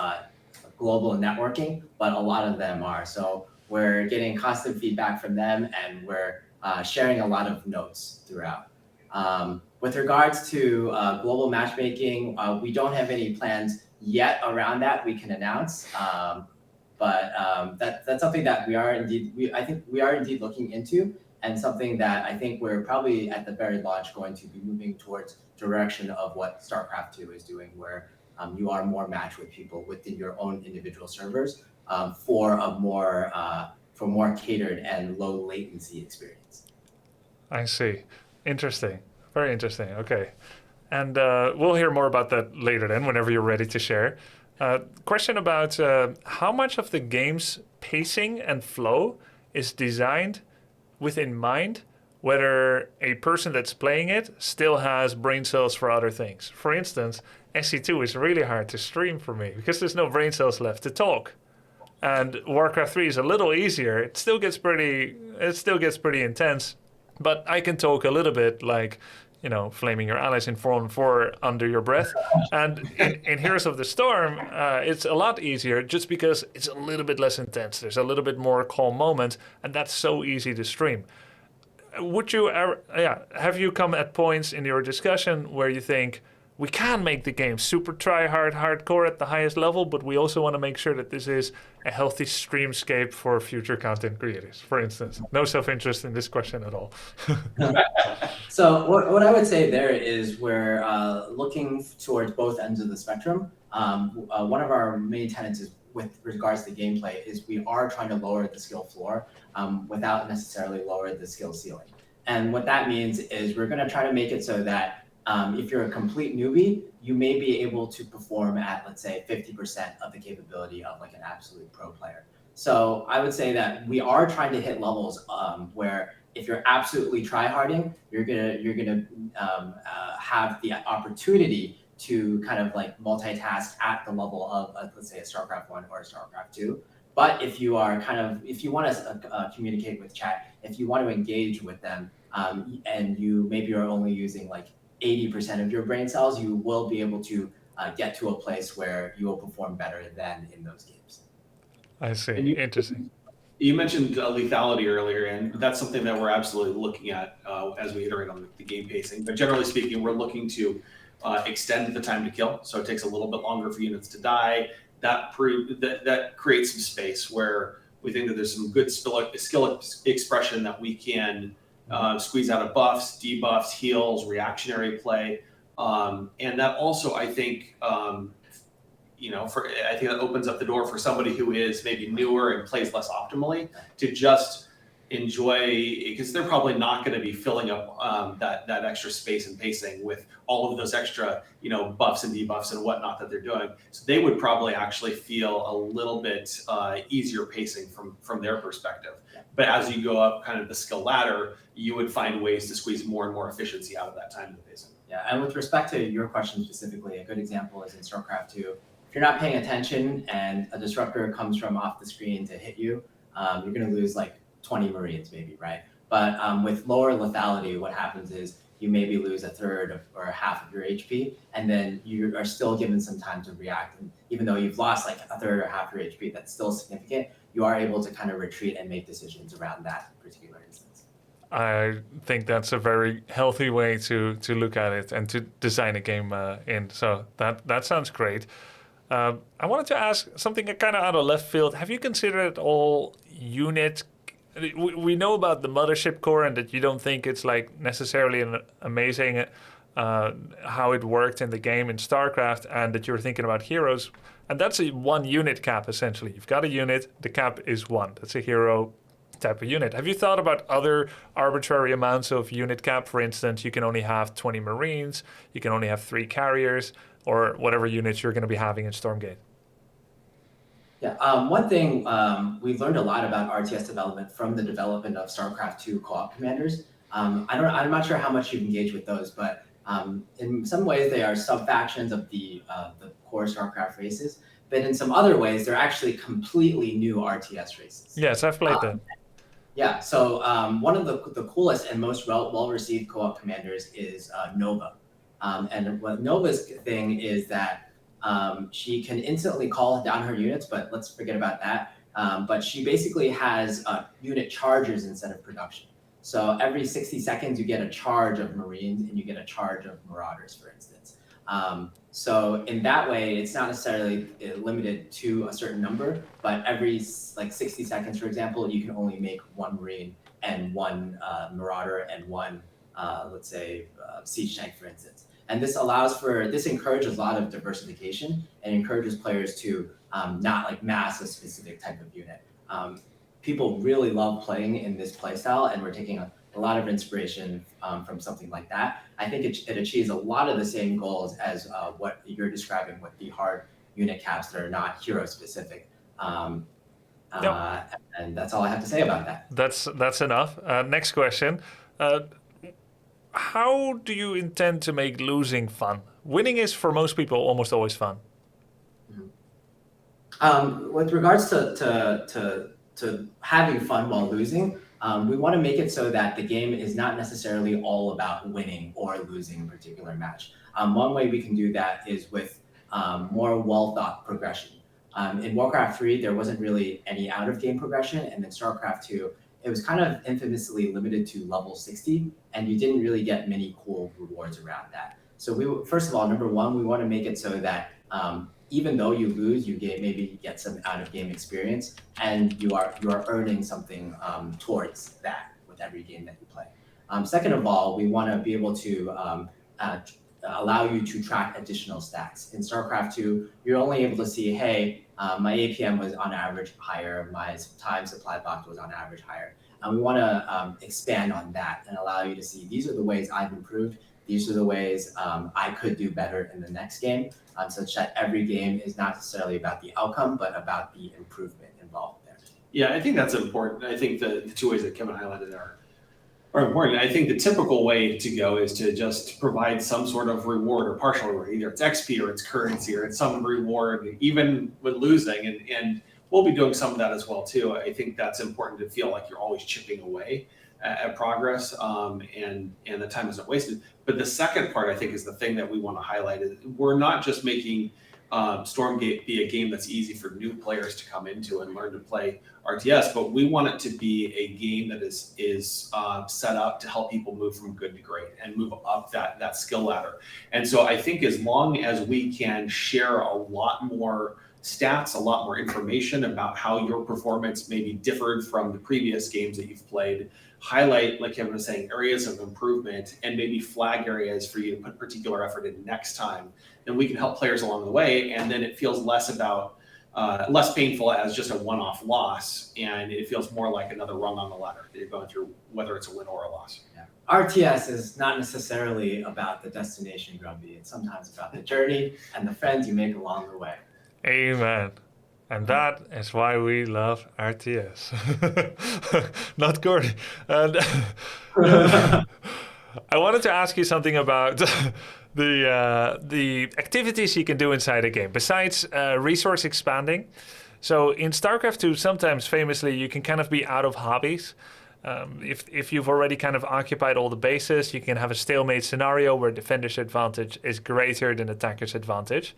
S2: global networking, but a lot of them are. So we're getting constant feedback from them, and we're sharing a lot of notes throughout. With regards to global matchmaking, we don't have any plans yet around that we can announce, but that's something that I think we are indeed looking into, and something that I think we're probably at the very launch going to be moving towards direction of what StarCraft 2 is doing, where you are more matched with people within your own individual servers for more catered and low latency experience.
S1: I see. Interesting. Very interesting. Okay. And we'll hear more about that later then, whenever you're ready to share. Question about how much of the game's pacing and flow is designed with in mind whether a person that's playing it still has brain cells for other things. For instance, SC2 is really hard to stream for me because there's no brain cells left to talk. And Warcraft 3 is a little easier. It still gets pretty intense, but I can talk a little bit like, flaming your allies in 4-on-4 under your breath. And in Heroes of the Storm, it's a lot easier just because it's a little bit less intense. There's a little bit more calm moments, and that's so easy to stream. Would you have you come at points in your discussion where you think, we can make the game super try-hard, hardcore at the highest level, but we also want to make sure that this is a healthy streamscape for future content creators, for instance? No self-interest in this question at all.
S2: So what I would say there is we're looking towards both ends of the spectrum. One of our main tenets is with regards to gameplay is we are trying to lower the skill floor without necessarily lower the skill ceiling. And what that means is we're going to try to make it so that if you're a complete newbie, you may be able to perform at, let's say, 50% of the capability of like an absolute pro player. So I would say that we are trying to hit levels where if you're absolutely tryharding, you're gonna have the opportunity to kind of like multitask at the level of let's say a StarCraft 1 or a StarCraft 2. But if you want to communicate with chat, if you want to engage with them, and you maybe are only using like 80% of your brain cells, you will be able to get to a place where you will perform better than in those games.
S1: I see. Interesting.
S3: You mentioned lethality earlier, and that's something that we're absolutely looking at as we iterate on the game pacing. But generally speaking, we're looking to extend the time to kill, so it takes a little bit longer for units to die. That creates some space where we think that there's some good skill expression that we can squeeze out of buffs, debuffs, heals, reactionary play, and that also I think. I think that opens up the door for somebody who is maybe newer and plays less optimally to just enjoy, because they're probably not going to be filling up that extra space and pacing with all of those extra, buffs and debuffs and whatnot that they're doing. So they would probably actually feel a little bit easier pacing from their perspective. But as you go up kind of the skill ladder, you would find ways to squeeze more and more efficiency out of that time to pacing.
S2: Yeah, and with respect to your question specifically, a good example is in StarCraft 2. If you're not paying attention and a disruptor comes from off the screen to hit you, you're going to lose like 20 Marines maybe, right? But with lower lethality, what happens is you maybe lose a third or a half of your HP, and then you are still given some time to react. And even though you've lost like a third or half your HP, that's still significant. You are able to kind of retreat and make decisions around that particular instance.
S1: I think that's a very healthy way to look at it and to design a game in. So that sounds great. I wanted to ask something kind of out of left field. Have you considered all unit? We know about the mothership core and that you don't think it's like necessarily amazing how it worked in the game in StarCraft, and that you're thinking about heroes. And that's a one unit cap essentially. You've got a unit, the cap is one. That's a hero type of unit. Have you thought about other arbitrary amounts of unit cap? For instance, you can only have 20 Marines, you can only have 3 carriers, or whatever units you're going to be having in Stormgate.
S2: Yeah, one thing we've learned a lot about RTS development from the development of StarCraft 2 co-op commanders. I'm not sure how much you've engaged with those, but in some ways they are sub-factions of the core StarCraft races. But in some other ways, they're actually completely new RTS races.
S1: Yes, I've played them.
S2: Yeah, so one of the coolest and most well-received co-op commanders is Nova. And what Nova's thing is that she can instantly call down her units, but let's forget about that. But she basically has unit chargers instead of production. So every 60 seconds, you get a charge of Marines and you get a charge of Marauders, for instance. So in that way, it's not necessarily limited to a certain number, but every 60 seconds, for example, you can only make 1 Marine and 1 Marauder and 1, let's say, Siege Tank, for instance. And this encourages a lot of diversification and encourages players to not mass a specific type of unit. People really love playing in this playstyle, and we're taking a lot of inspiration from something like that. I think it achieves a lot of the same goals as what you're describing with the hard unit caps that are not hero specific. And that's all I have to say about that.
S1: That's enough. Next question. How do you intend to make losing fun? Winning is, for most people, almost always fun.
S2: With regards to having fun while losing, we want to make it so that the game is not necessarily all about winning or losing a particular match. One way we can do that is with more well-thought progression. In Warcraft 3, there wasn't really any out-of-game progression, and in StarCraft 2, it was kind of infamously limited to level 60, and you didn't really get many cool rewards around that. So first of all, number one, we want to make it so that even though you lose, you maybe get some out-of-game experience, and you are earning something towards that with every game that you play. Second of all, we want to be able to allow you to track additional stats. In StarCraft 2, you're only able to see, hey, my APM was on average higher, my time supply box was on average higher. And we want to expand on that and allow you to see, these are the ways I've improved, these are the ways I could do better in the next game, such that every game is not necessarily about the outcome, but about the improvement involved there.
S3: Yeah, I think that's important. I think the 2 ways that Kevin highlighted are important. I think the typical way to go is to just provide some sort of reward or partial reward. Either it's XP or it's currency or it's some reward, even with losing. And we'll be doing some of that as well, too. I think that's important to feel like you're always chipping away at progress and the time isn't wasted. But the second part, I think, is the thing that we want to highlight. Is we're not just making Stormgate be a game that's easy for new players to come into and learn to play RTS, but we want it to be a game that is set up to help people move from good to great and move up that skill ladder. And so I think as long as we can share a lot more stats, a lot more information about how your performance maybe differed from the previous games that you've played, highlight, like Kevin was saying, areas of improvement, and maybe flag areas for you to put particular effort in next time, then we can help players along the way. And then it feels less painful as just a one-off loss, and it feels more like another rung on the ladder that you're going through, whether it's a win or a loss.
S2: Yeah. RTS is not necessarily about the destination, Grubby. It's sometimes about the journey and the friends you make along the way.
S1: Amen. And that is why we love RTS. Not Gordy. And I wanted to ask you something about the activities you can do inside a game, besides resource expanding. So in StarCraft 2, sometimes famously, you can kind of be out of hobbies. If you've already kind of occupied all the bases, you can have a stalemate scenario where defender's advantage is greater than attacker's advantage.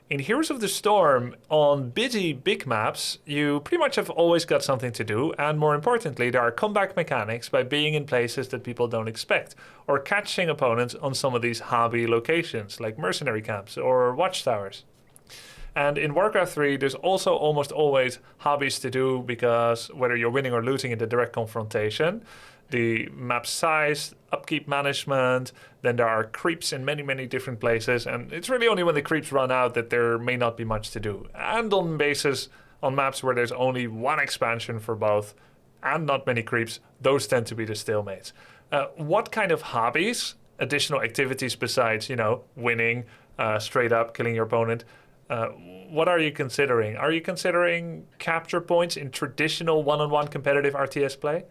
S1: In Heroes of the Storm, on busy big maps, you pretty much have always got something to do, and more importantly, there are comeback mechanics by being in places that people don't expect, or catching opponents on some of these hobby locations, like mercenary camps or watchtowers. And in Warcraft 3, there's also almost always hobbies to do, because whether you're winning or losing in the direct confrontation, the map size, upkeep management, then there are creeps in many, many different places, and it's really only when the creeps run out that there may not be much to do. And on maps where there's only one expansion for both and not many creeps, those tend to be the stalemates. What kind of hobbies, additional activities besides, winning, straight up killing your opponent, what are you considering? Are you considering capture points in traditional one-on-one competitive RTS play?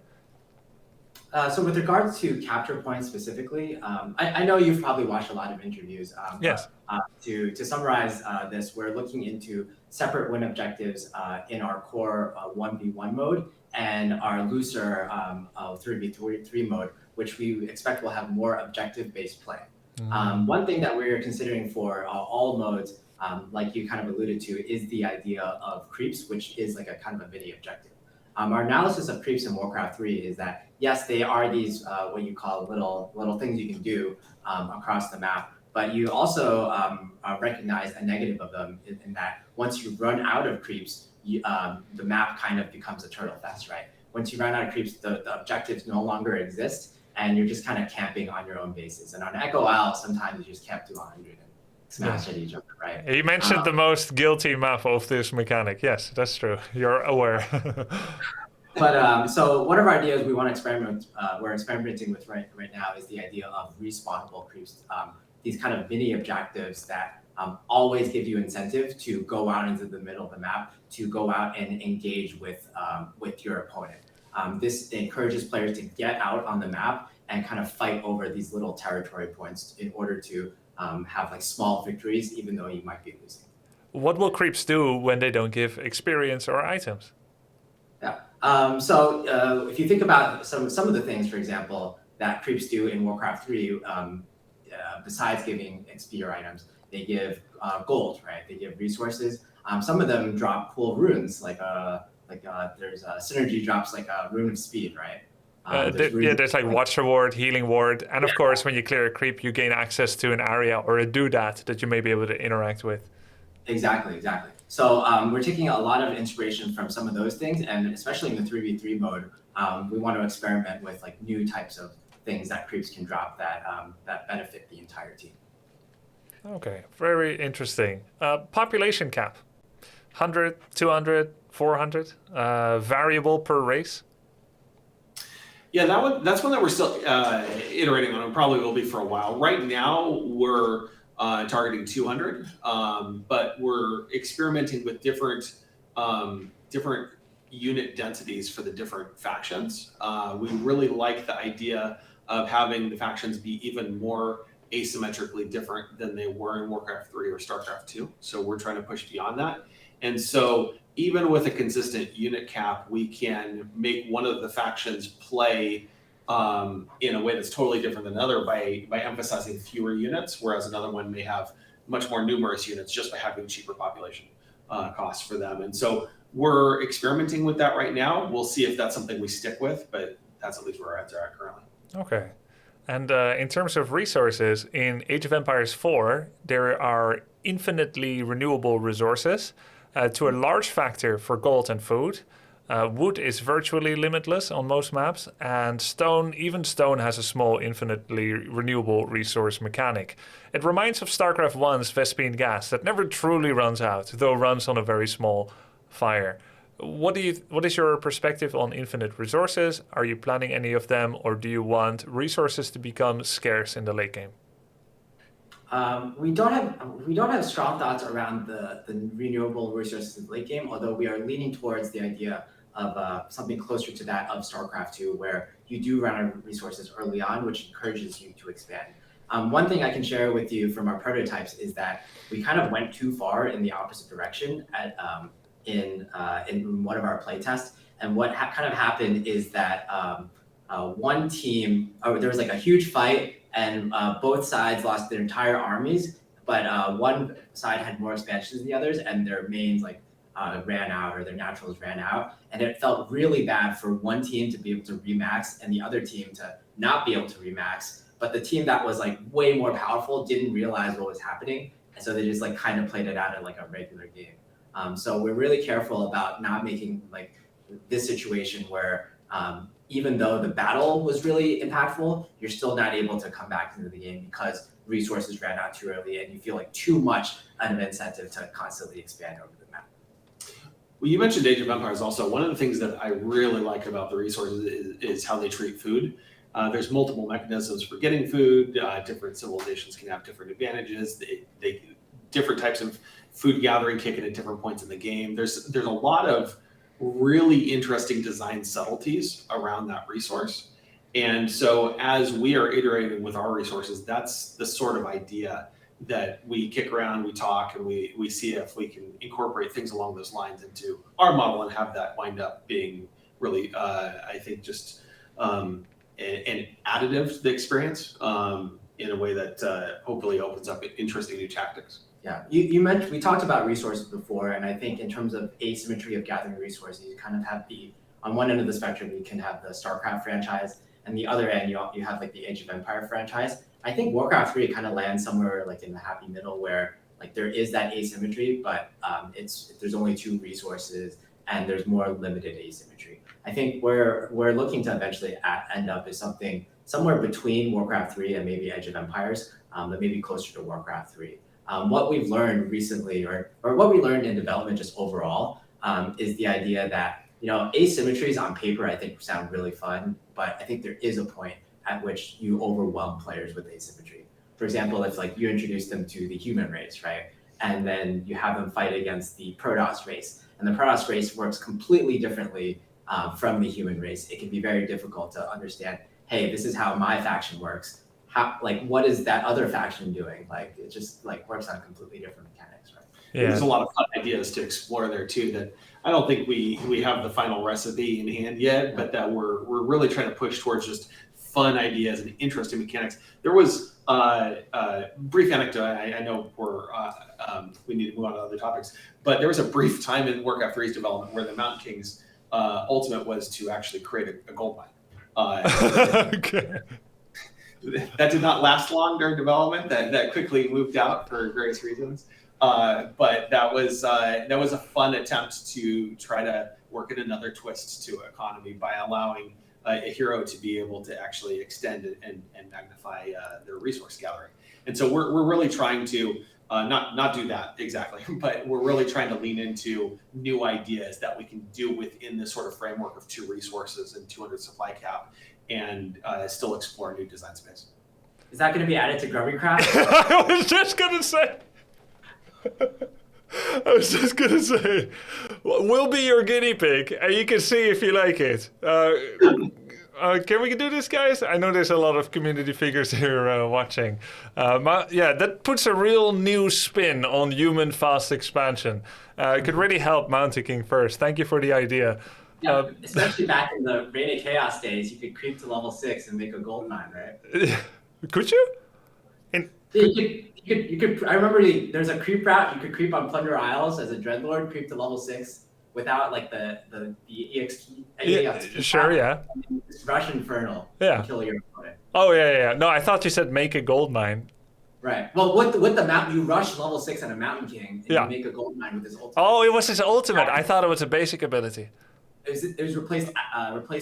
S2: So with regards to capture points specifically, I know you've probably watched a lot of interviews.
S1: Yes.
S2: But, to summarize this, we're looking into separate win objectives in our core 1v1 mode and our looser 3v3 mode, which we expect will have more objective-based play. Mm-hmm. One thing that we're considering for all modes, like you kind of alluded to, is the idea of creeps, which is like a kind of a mini objective. Our analysis of creeps in Warcraft 3 is that, yes, they are these what you call little things you can do across the map, but you also recognize a negative of them in that once you run out of creeps, the map kind of becomes a turtle fest, right? Once you run out of creeps, the objectives no longer exist, and you're just kind of camping on your own bases. And on Echo Isle, sometimes you just camp to 100 and smash at each other, right?
S1: You mentioned the most guilty map of this mechanic. Yes, that's true. You're aware.
S2: But so one of our ideas we want to experiment, we're experimenting with right now is the idea of respawnable creeps. These kind of mini objectives that always give you incentive to go out into the middle of the map, to go out and engage with your opponent. This encourages players to get out on the map and kind of fight over these little territory points in order to have like small victories, even though you might be losing.
S1: What will creeps do when they don't give experience or items?
S2: Yeah. So if you think about some of the things, for example, that creeps do in Warcraft 3, besides giving XP or items, they give gold, right? They give resources. Some of them drop cool runes, like there's synergy drops like a rune of speed, right?
S1: There's like watch reward, healing ward, and of course, when you clear a creep, you gain access to an area or a doodad that you may be able to interact with.
S2: Exactly. So we're taking a lot of inspiration from some of those things, and especially in the 3v3 mode, we want to experiment with like new types of things that creeps can drop that benefit the entire team.
S1: Okay, very interesting. Population cap, 100, 200, 400, variable per race.
S3: Yeah, that's one that we're still iterating on, and probably will be for a while. Right now, we're targeting 200, but we're experimenting with different unit densities for the different factions. We really like the idea of having the factions be even more asymmetrically different than they were in Warcraft 3 or StarCraft 2. So we're trying to push beyond that. And so even with a consistent unit cap, we can make one of the factions play in a way that's totally different than another by emphasizing fewer units, whereas another one may have much more numerous units just by having cheaper population costs for them. And so we're experimenting with that right now. We'll see if that's something we stick with, but that's at least where our heads are at currently.
S1: Okay. And in terms of resources, in Age of Empires 4, there are infinitely renewable resources to a large factor for gold and food. Wood is virtually limitless on most maps, and even stone has a small infinitely renewable resource mechanic. It reminds of StarCraft 1's Vespene gas that never truly runs out, though runs on a very small fire. What is your perspective on infinite resources? Are you planning any of them, or do you want resources to become scarce in the late game?
S2: We don't have strong thoughts around the renewable resources in the late game, although we are leaning towards the idea of something closer to that of StarCraft 2, where you do run out of resources early on, which encourages you to expand. One thing I can share with you from our prototypes is that we kind of went too far in the opposite direction in one of our playtests. And what kind of happened is that one team, there was like a huge fight, and both sides lost their entire armies, but one side had more expansions than the others, and their mains ran out, or their naturals ran out. And it felt really bad for one team to be able to remax and the other team to not be able to remax. But the team that was like way more powerful didn't realize what was happening. And so they just like kind of played it out in like a regular game. So we're really careful about not making like this situation where even though the battle was really impactful, you're still not able to come back into the game because resources ran out too early and you feel like too much an incentive to constantly expand over the map.
S3: Well, you mentioned Age of Empires also. One of the things that I really like about the resources is how they treat food. There's multiple mechanisms for getting food. Different civilizations can have different advantages. They different types of food gathering kick in at different points in the game. There's a lot of really interesting design subtleties around that resource. And so as we are iterating with our resources, that's the sort of idea that we kick around, we talk, and we see if we can incorporate things along those lines into our model and have that wind up being really, I think, just an additive to the experience in a way that hopefully opens up interesting new tactics.
S2: Yeah, you mentioned, we talked about resources before, and I think in terms of asymmetry of gathering resources, you kind of have on one end of the spectrum, you can have the StarCraft franchise, and the other end, you have like the Age of Empire franchise. I think Warcraft 3 kind of lands somewhere like in the happy middle where like there is that asymmetry, but there's only 2 resources and there's more limited asymmetry. I think where we're looking to eventually end up is something somewhere between Warcraft 3 and maybe Age of Empires, but maybe closer to Warcraft 3. What we've learned recently, or what we learned in development just overall, is the idea that, asymmetries on paper I think sound really fun, but I think there is a point at which you overwhelm players with asymmetry. For example, if like you introduce them to the human race, right? And then you have them fight against the Protoss race, and the Protoss race works completely differently from the human race. It can be very difficult to understand, hey, this is how my faction works. What is that other faction doing? Like, it just like works on completely different mechanics, right?
S3: Yeah. There's a lot of fun ideas to explore there too that I don't think we have the final recipe in hand yet, but that we're really trying to push towards just fun ideas and interesting mechanics. There was a brief anecdote. I know we need to move on to other topics, but there was a brief time in Warcraft 3's development where the Mountain King's ultimate was to actually create a gold mine.
S1: Okay.
S3: That did not last long during development. That quickly moved out for various reasons. But that was a fun attempt to try to work in another twist to economy by allowing a hero to be able to actually extend and magnify their resource gathering. And so we're really trying to not do that exactly, but we're really trying to lean into new ideas that we can do within this sort of framework of 2 resources and 200 supply cap, and still explore new design space.
S2: Is that going to be added to Grubby Craft?
S1: I was just going to say, we'll be your guinea pig, and you can see if you like it. Can we do this, guys? I know there's a lot of community figures here watching. That puts a real new spin on human fast expansion. It could really help Mountain King first. Thank you for the idea.
S2: Yeah, especially back in the Reign of Chaos days, you could creep to level 6 and make a gold mine, right?
S1: Could you?
S2: You could. I remember there's a creep route. You could creep on Plunder Isles as a Dreadlord, creep to level 6 without like the EXP.
S1: Yeah, sure, yeah.
S2: Just rush Infernal.
S1: Yeah.
S2: And kill your opponent.
S1: Oh yeah. No, I thought you said make a gold mine.
S2: Right. Well, with the mount, you rush level 6 on a Mountain King, and you make a gold mine with his ultimate.
S1: Oh, it was his ultimate. I thought it was a basic ability.
S2: It was replaced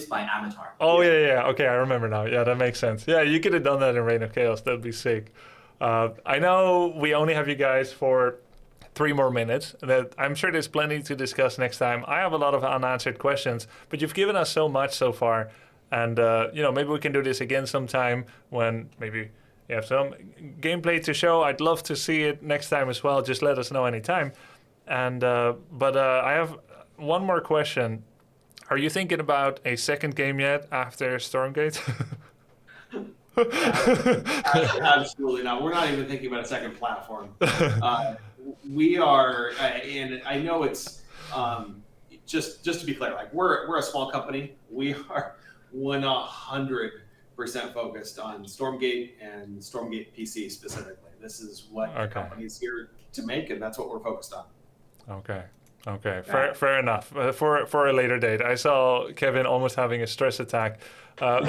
S2: by Avatar.
S1: Oh yeah. Okay, I remember now. Yeah, that makes sense. Yeah, you could have done that in Reign of Chaos. That'd be sick. I know we only have you guys for 3 more minutes. That I'm sure there's plenty to discuss next time. I have a lot of unanswered questions, but you've given us so much so far, and maybe we can do this again sometime when maybe you have some gameplay to show. I'd love to see it next time as well. Just let us know anytime. And but I have one more question. Are you thinking about a second game yet after Stormgate?
S3: Absolutely not. We're not even thinking about a second platform. We are, and I know it's just to be clear. Like we're a small company. We are 100% focused on Stormgate and Stormgate PC specifically. This is what the company's here to make, and that's what we're focused on.
S1: Okay. Fair enough. For a later date. I saw Kevin almost having a stress attack. Thank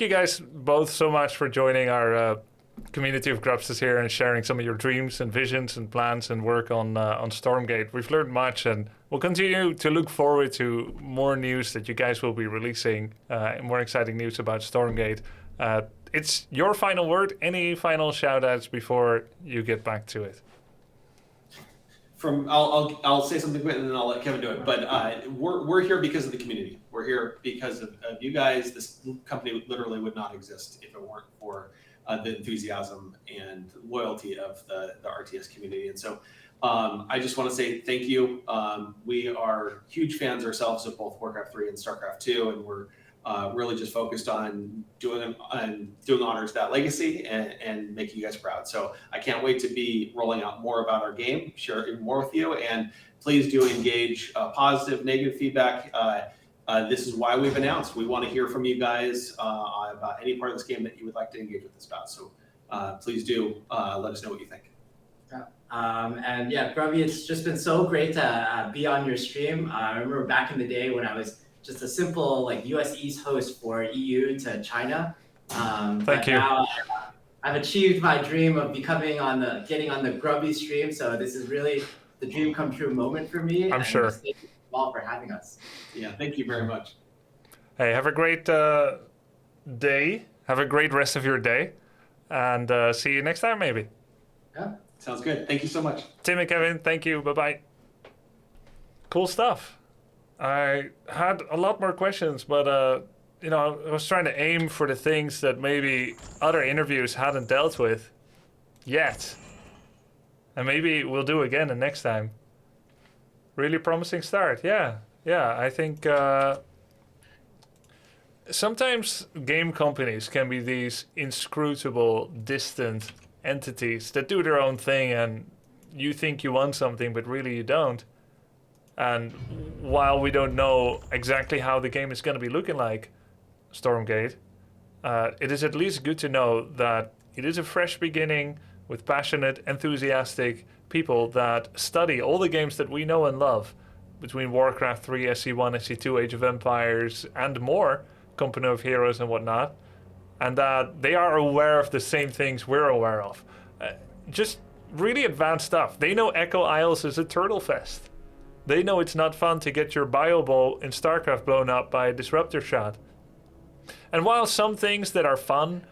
S1: you guys both so much for joining our community of Grubsters here and sharing some of your dreams and visions and plans and work on Stormgate. We've learned much, and we'll continue to look forward to more news that you guys will be releasing, more exciting news about Stormgate. It's your final word. Any final shout-outs before you get back to it?
S3: I'll say something quick and then I'll let Kevin do it. But we're here because of the community. We're here because of you guys. This company literally would not exist if it weren't for the enthusiasm and loyalty of the RTS community. And so I just want to say thank you. We are huge fans ourselves of both Warcraft 3 and StarCraft 2, and we're really just focused on doing honor to that legacy and making you guys proud. So I can't wait to be rolling out more about our game, sharing more with you, and please do engage positive, negative feedback. This is why we've announced. We want to hear from you guys about any part of this game that you would like to engage with us about. So please do let us know what you think.
S2: And yeah, Grubby, it's just been so great to be on your stream. I remember back in the day when I was just a simple like US East host for EU to China.
S1: Thank you.
S2: Now I've achieved my dream of getting on the Grubby stream. So this is really the dream come true moment for me.
S1: I'm sure.
S2: Thank you all for having us.
S3: Yeah, thank you very much.
S1: Hey, have a great day. Have a great rest of your day, and see you next time maybe.
S2: Yeah.
S3: Sounds good. Thank you so much.
S1: Tim and Kevin, thank you. Bye-bye. Cool stuff. I had a lot more questions, but I was trying to aim for the things that maybe other interviews hadn't dealt with yet. And maybe we'll do again the next time. Really promising start. Yeah, I think sometimes game companies can be these inscrutable, distant entities that do their own thing, and you think you want something, but really you don't. And while we don't know exactly how the game is going to be looking like, Stormgate, it is at least good to know that it is a fresh beginning with passionate, enthusiastic people that study all the games that we know and love, between Warcraft 3, SC1, SC2, Age of Empires, and more, Company of Heroes and whatnot, and that they are aware of the same things we're aware of. Just really advanced stuff. They know Echo Isles is a turtle fest. They know it's not fun to get your bio bowl in StarCraft blown up by a disruptor shot. And while some things that are fun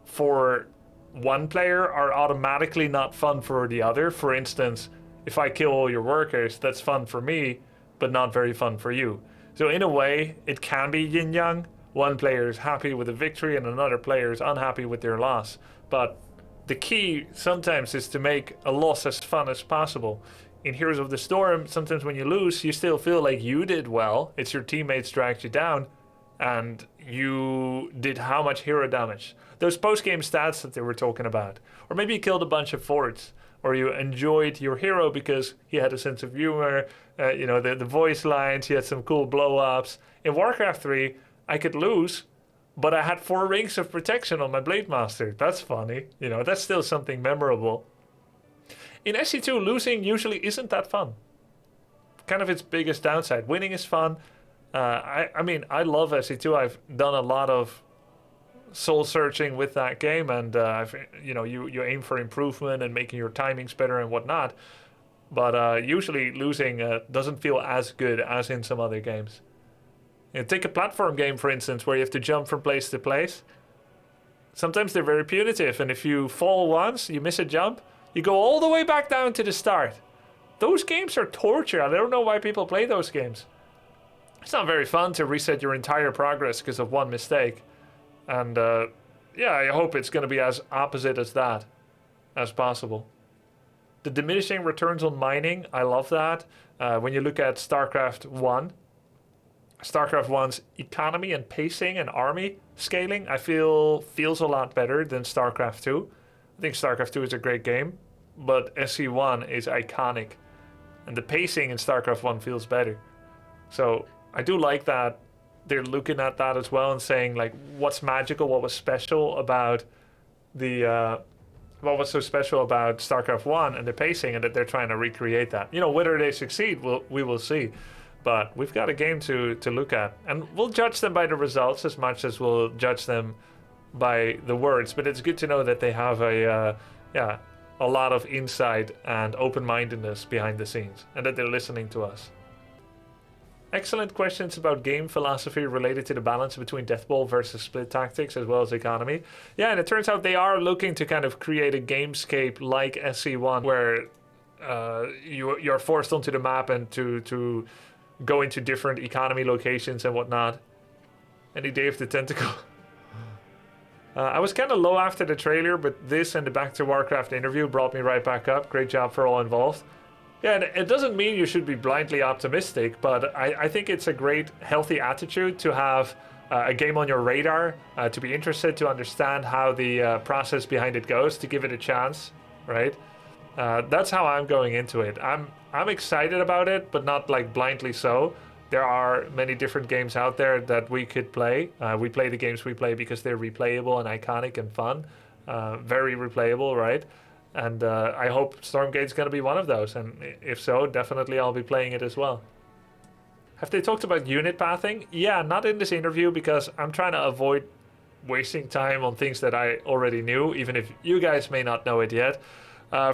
S1: for one player are automatically not fun for the other, for instance, if I kill all your workers, that's fun for me, but not very fun for you. So in a way, it can be yin-yang. One player is happy with a victory and another player is unhappy with their loss. But the key sometimes is to make a loss as fun as possible. In Heroes of the Storm, sometimes when you lose, you still feel like you did well. It's your teammates dragged you down, and you did how much hero damage. Those post-game stats that they were talking about. Or maybe you killed a bunch of forts, or you enjoyed your hero because he had a sense of humor, the voice lines, he had some cool blow-ups. In Warcraft 3, I could lose, but I had 4 rings of protection on my Blade Master. That's funny. You know, that's still something memorable. In SC2, losing usually isn't that fun. Kind of its biggest downside. Winning is fun. I mean, I love SC2. I've done a lot of soul searching with that game, and you aim for improvement and making your timings better and whatnot. But usually losing doesn't feel as good as in some other games. You know, take a platform game, for instance, where you have to jump from place to place. Sometimes they're very punitive, and if you fall once, you miss a jump, you go all the way back down to the start. Those games are torture. I don't know why people play those games. It's not very fun to reset your entire progress because of one mistake. And yeah, I hope it's going to be as opposite as that as possible. The diminishing returns on mining, I love that. When you look at StarCraft 1, StarCraft 1's economy and pacing and army scaling, I feel feels a lot better than StarCraft 2. I think StarCraft 2 is a great game, but SC1 is iconic. And the pacing in StarCraft 1 feels better. So I do like that they're looking at that as well and saying, like, what's magical, what was special about the... what was so special about StarCraft 1 and the pacing, and that they're trying to recreate that. You know, whether they succeed, we will see. But we've got a game to look at. And we'll judge them by the results as much as we'll judge them by the words. But it's good to know that they have a lot of insight and open-mindedness behind the scenes, and that they're listening to us. Excellent questions about game philosophy related to the balance between Deathball versus split tactics as well as economy. Yeah, and it turns out they are looking to kind of create a gamescape like SC1 where you're forced onto the map and to go into different economy locations and whatnot. Any Day of the Tentacle. I was kind of low after the trailer, but this and the Back to Warcraft interview brought me right back up. Great job for all involved. Yeah, and it doesn't mean you should be blindly optimistic, but I think it's a great, healthy attitude to have a game on your radar, to be interested, to understand how the process behind it goes, to give it a chance, right? That's how I'm going into it. I'm excited about it, but not like blindly so. There are many different games out there that we could play. We play the games we play because they're replayable and iconic and fun. Very replayable, right? And I hope Stormgate's going to be one of those. And if so, definitely I'll be playing it as well. Have they talked about unit pathing? Yeah, not in this interview because I'm trying to avoid wasting time on things that I already knew, even if you guys may not know it yet.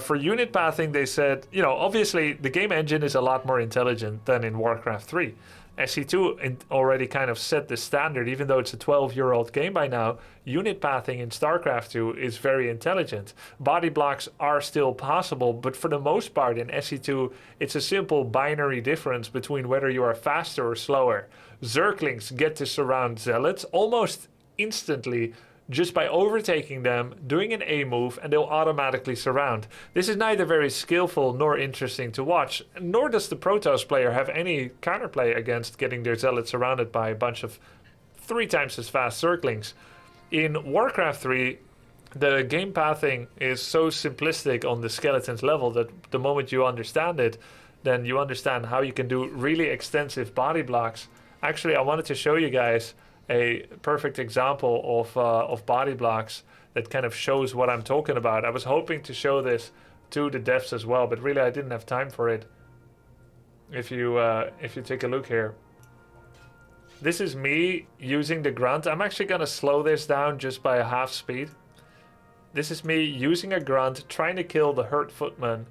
S1: For unit pathing, they said, you know, obviously the game engine is a lot more intelligent than in Warcraft 3. SC2 already kind of set the standard, even though it's a 12-year-old game by now. Unit pathing in StarCraft 2 is very intelligent. Body blocks are still possible, but for the most part in SC2, it's a simple binary difference between whether you are faster or slower. Zerglings get to surround Zealots almost instantly just by overtaking them, doing an A move, and they'll automatically surround. This is neither very skillful nor interesting to watch, nor does the Protoss player have any counterplay against getting their Zealots surrounded by a bunch of 3 times as fast Zerglings. In Warcraft 3, the game pathing is so simplistic on the skeletons level that the moment you understand it, then you understand how you can do really extensive body blocks. Actually, I wanted to show you guys a perfect example of body blocks that kind of shows what I'm talking about. I was hoping to show this to the devs as well, but really I didn't have time for it. If you take a look here, this is me using the grunt. I'm actually going to slow this down just by a half speed. This is me using a grunt, trying to kill the hurt footman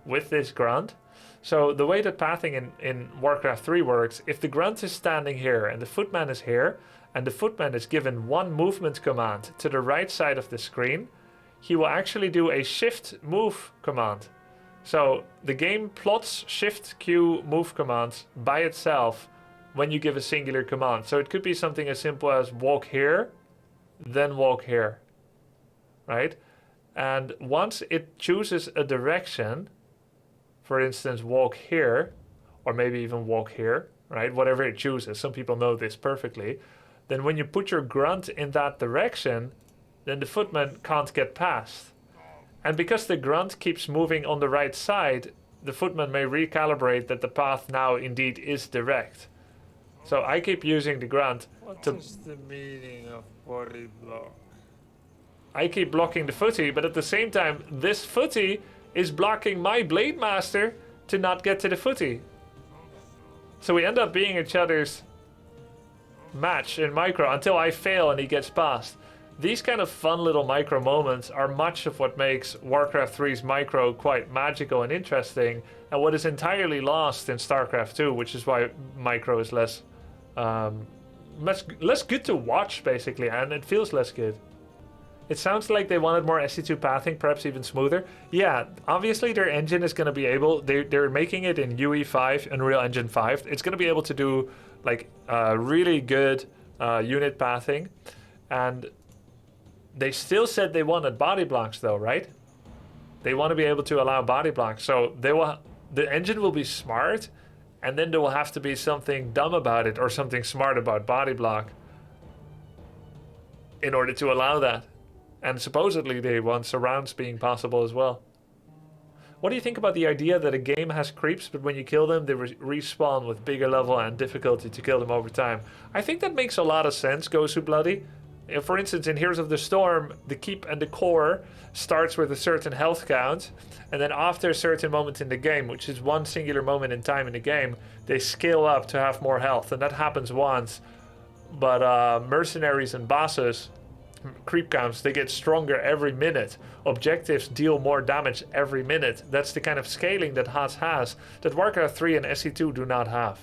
S1: with this grunt. So the way that pathing in Warcraft 3 works, if the grunt is standing here and the footman is here, and the footman is given one movement command to the right side of the screen, he will actually do a shift move command. So the game plots shift Q move commands by itself when you give a singular command. So it could be something as simple as walk here, then walk here, right? And once it chooses a direction, for instance, walk here, or maybe even walk here, right? Whatever it chooses. Some people know this perfectly. Then when you put your grunt in that direction, then the footman can't get past. And because the grunt keeps moving on the right side, the footman may recalibrate that the path now indeed is direct. So I keep using the grunt
S4: What
S1: to...
S4: is the meaning of body block?
S1: I keep blocking the footy, but at the same time, this footy is blocking my Blade Master to not get to the footy. So we end up being each other's match in micro until I fail and he gets past. These kind of fun little micro moments are much of what makes Warcraft 3's micro quite magical and interesting, and what is entirely lost in StarCraft 2, which is why micro is less good to watch, basically, and it feels less good. It sounds like they wanted more SC2 pathing, perhaps even smoother. Yeah, obviously their engine is going to be able... They're making it in UE5, Unreal Engine 5. It's going to be able to do like really good unit pathing. And they still said they wanted body blocks though, right? They want to be able to allow body blocks. So the engine will be smart, and then there will have to be something dumb about it or something smart about body block in order to allow that. And supposedly they want surrounds being possible as well. What do you think about the idea that a game has creeps, but when you kill them, they respawn with bigger level and difficulty to kill them over time? I think that makes a lot of sense, Gosu Bloody. For instance, in Heroes of the Storm, the keep and the core starts with a certain health count, and then after a certain moment in the game, which is one singular moment in time in the game, they scale up to have more health, and that happens once. But mercenaries and bosses, creep counts, they get stronger every minute. Objectives deal more damage every minute. That's the kind of scaling that HOTS has, that Warcraft 3 and SC2 do not have.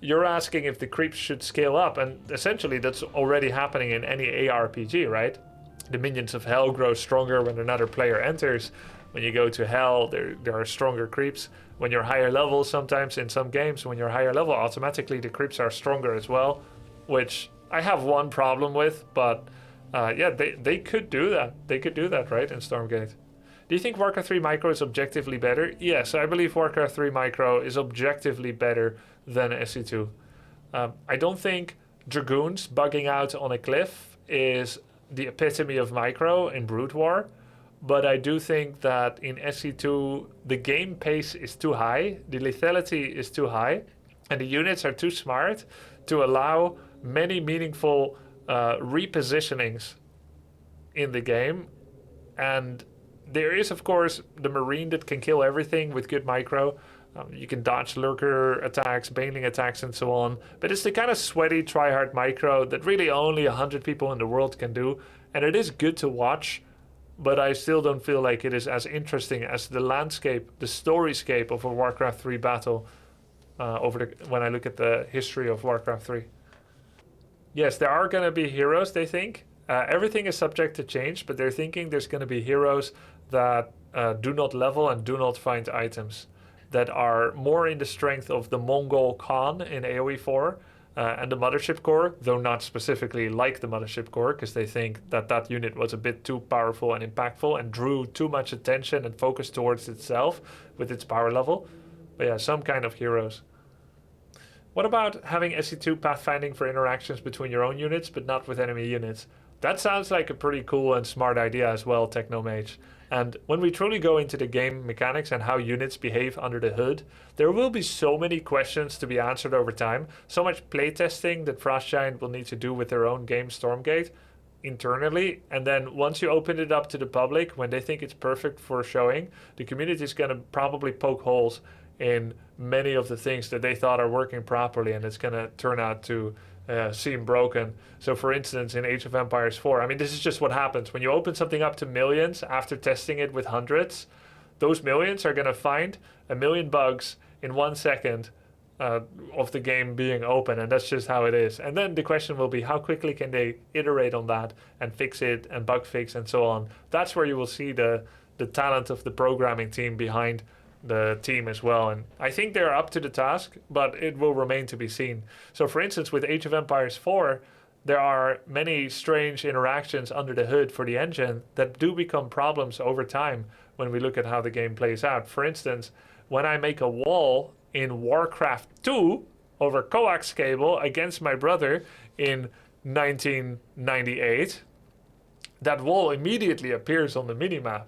S1: You're asking if the creeps should scale up, and essentially that's already happening in any ARPG, right? The minions of hell grow stronger when another player enters. When you go to hell, there are stronger creeps. When you're higher level, sometimes in some games, when you're higher level, automatically the creeps are stronger as well, which I have one problem with, but yeah, they could do that. They could do that, right, in Stormgate. Do you think Warcraft 3 Micro is objectively better? Yes, I believe Warcraft 3 Micro is objectively better than SC2. I don't think Dragoons bugging out on a cliff is the epitome of Micro in Brood War, but I do think that in SC2 the game pace is too high, the lethality is too high, and the units are too smart to allow many meaningful repositionings in the game. And there is, of course, the Marine that can kill everything with good micro. You can dodge lurker attacks, baneling attacks, and so on. But it's the kind of sweaty, try-hard micro that really only 100 people in the world can do. And it is good to watch, but I still don't feel like it is as interesting as the landscape, the storyscape of a Warcraft 3 battle when I look at the history of Warcraft 3. Yes, there are going to be heroes, they think. Everything is subject to change, but they're thinking there's going to be heroes that do not level and do not find items, that are more in the strength of the Mongol Khan in AoE 4 and the Mothership Core, though not specifically like the Mothership Core, because they think that that unit was a bit too powerful and impactful and drew too much attention and focus towards itself with its power level. But yeah, some kind of heroes. What about having SC2 pathfinding for interactions between your own units, but not with enemy units? That sounds like a pretty cool and smart idea as well, Technomage. And when we truly go into the game mechanics and how units behave under the hood, there will be so many questions to be answered over time, so much playtesting that Frostgiant will need to do with their own game Stormgate internally, and then once you open it up to the public, when they think it's perfect for showing, the community is going to probably poke holes in many of the things that they thought are working properly, and it's going to turn out to seem broken. So for instance, in Age of Empires 4, I mean, this is just what happens. When you open something up to millions after testing it with hundreds, those millions are going to find a million bugs in 1 second of the game being open, and that's just how it is. And then the question will be, how quickly can they iterate on that and fix it and bug fix and so on? That's where you will see the talent of the programming team behind the team as well, and I think they're up to the task, but it will remain to be seen. So for instance, with Age of Empires 4, there are many strange interactions under the hood for the engine that do become problems over time when we look at how the game plays out. For instance, when I make a wall in Warcraft 2 over coax cable against my brother in 1998, that wall immediately appears on the minimap.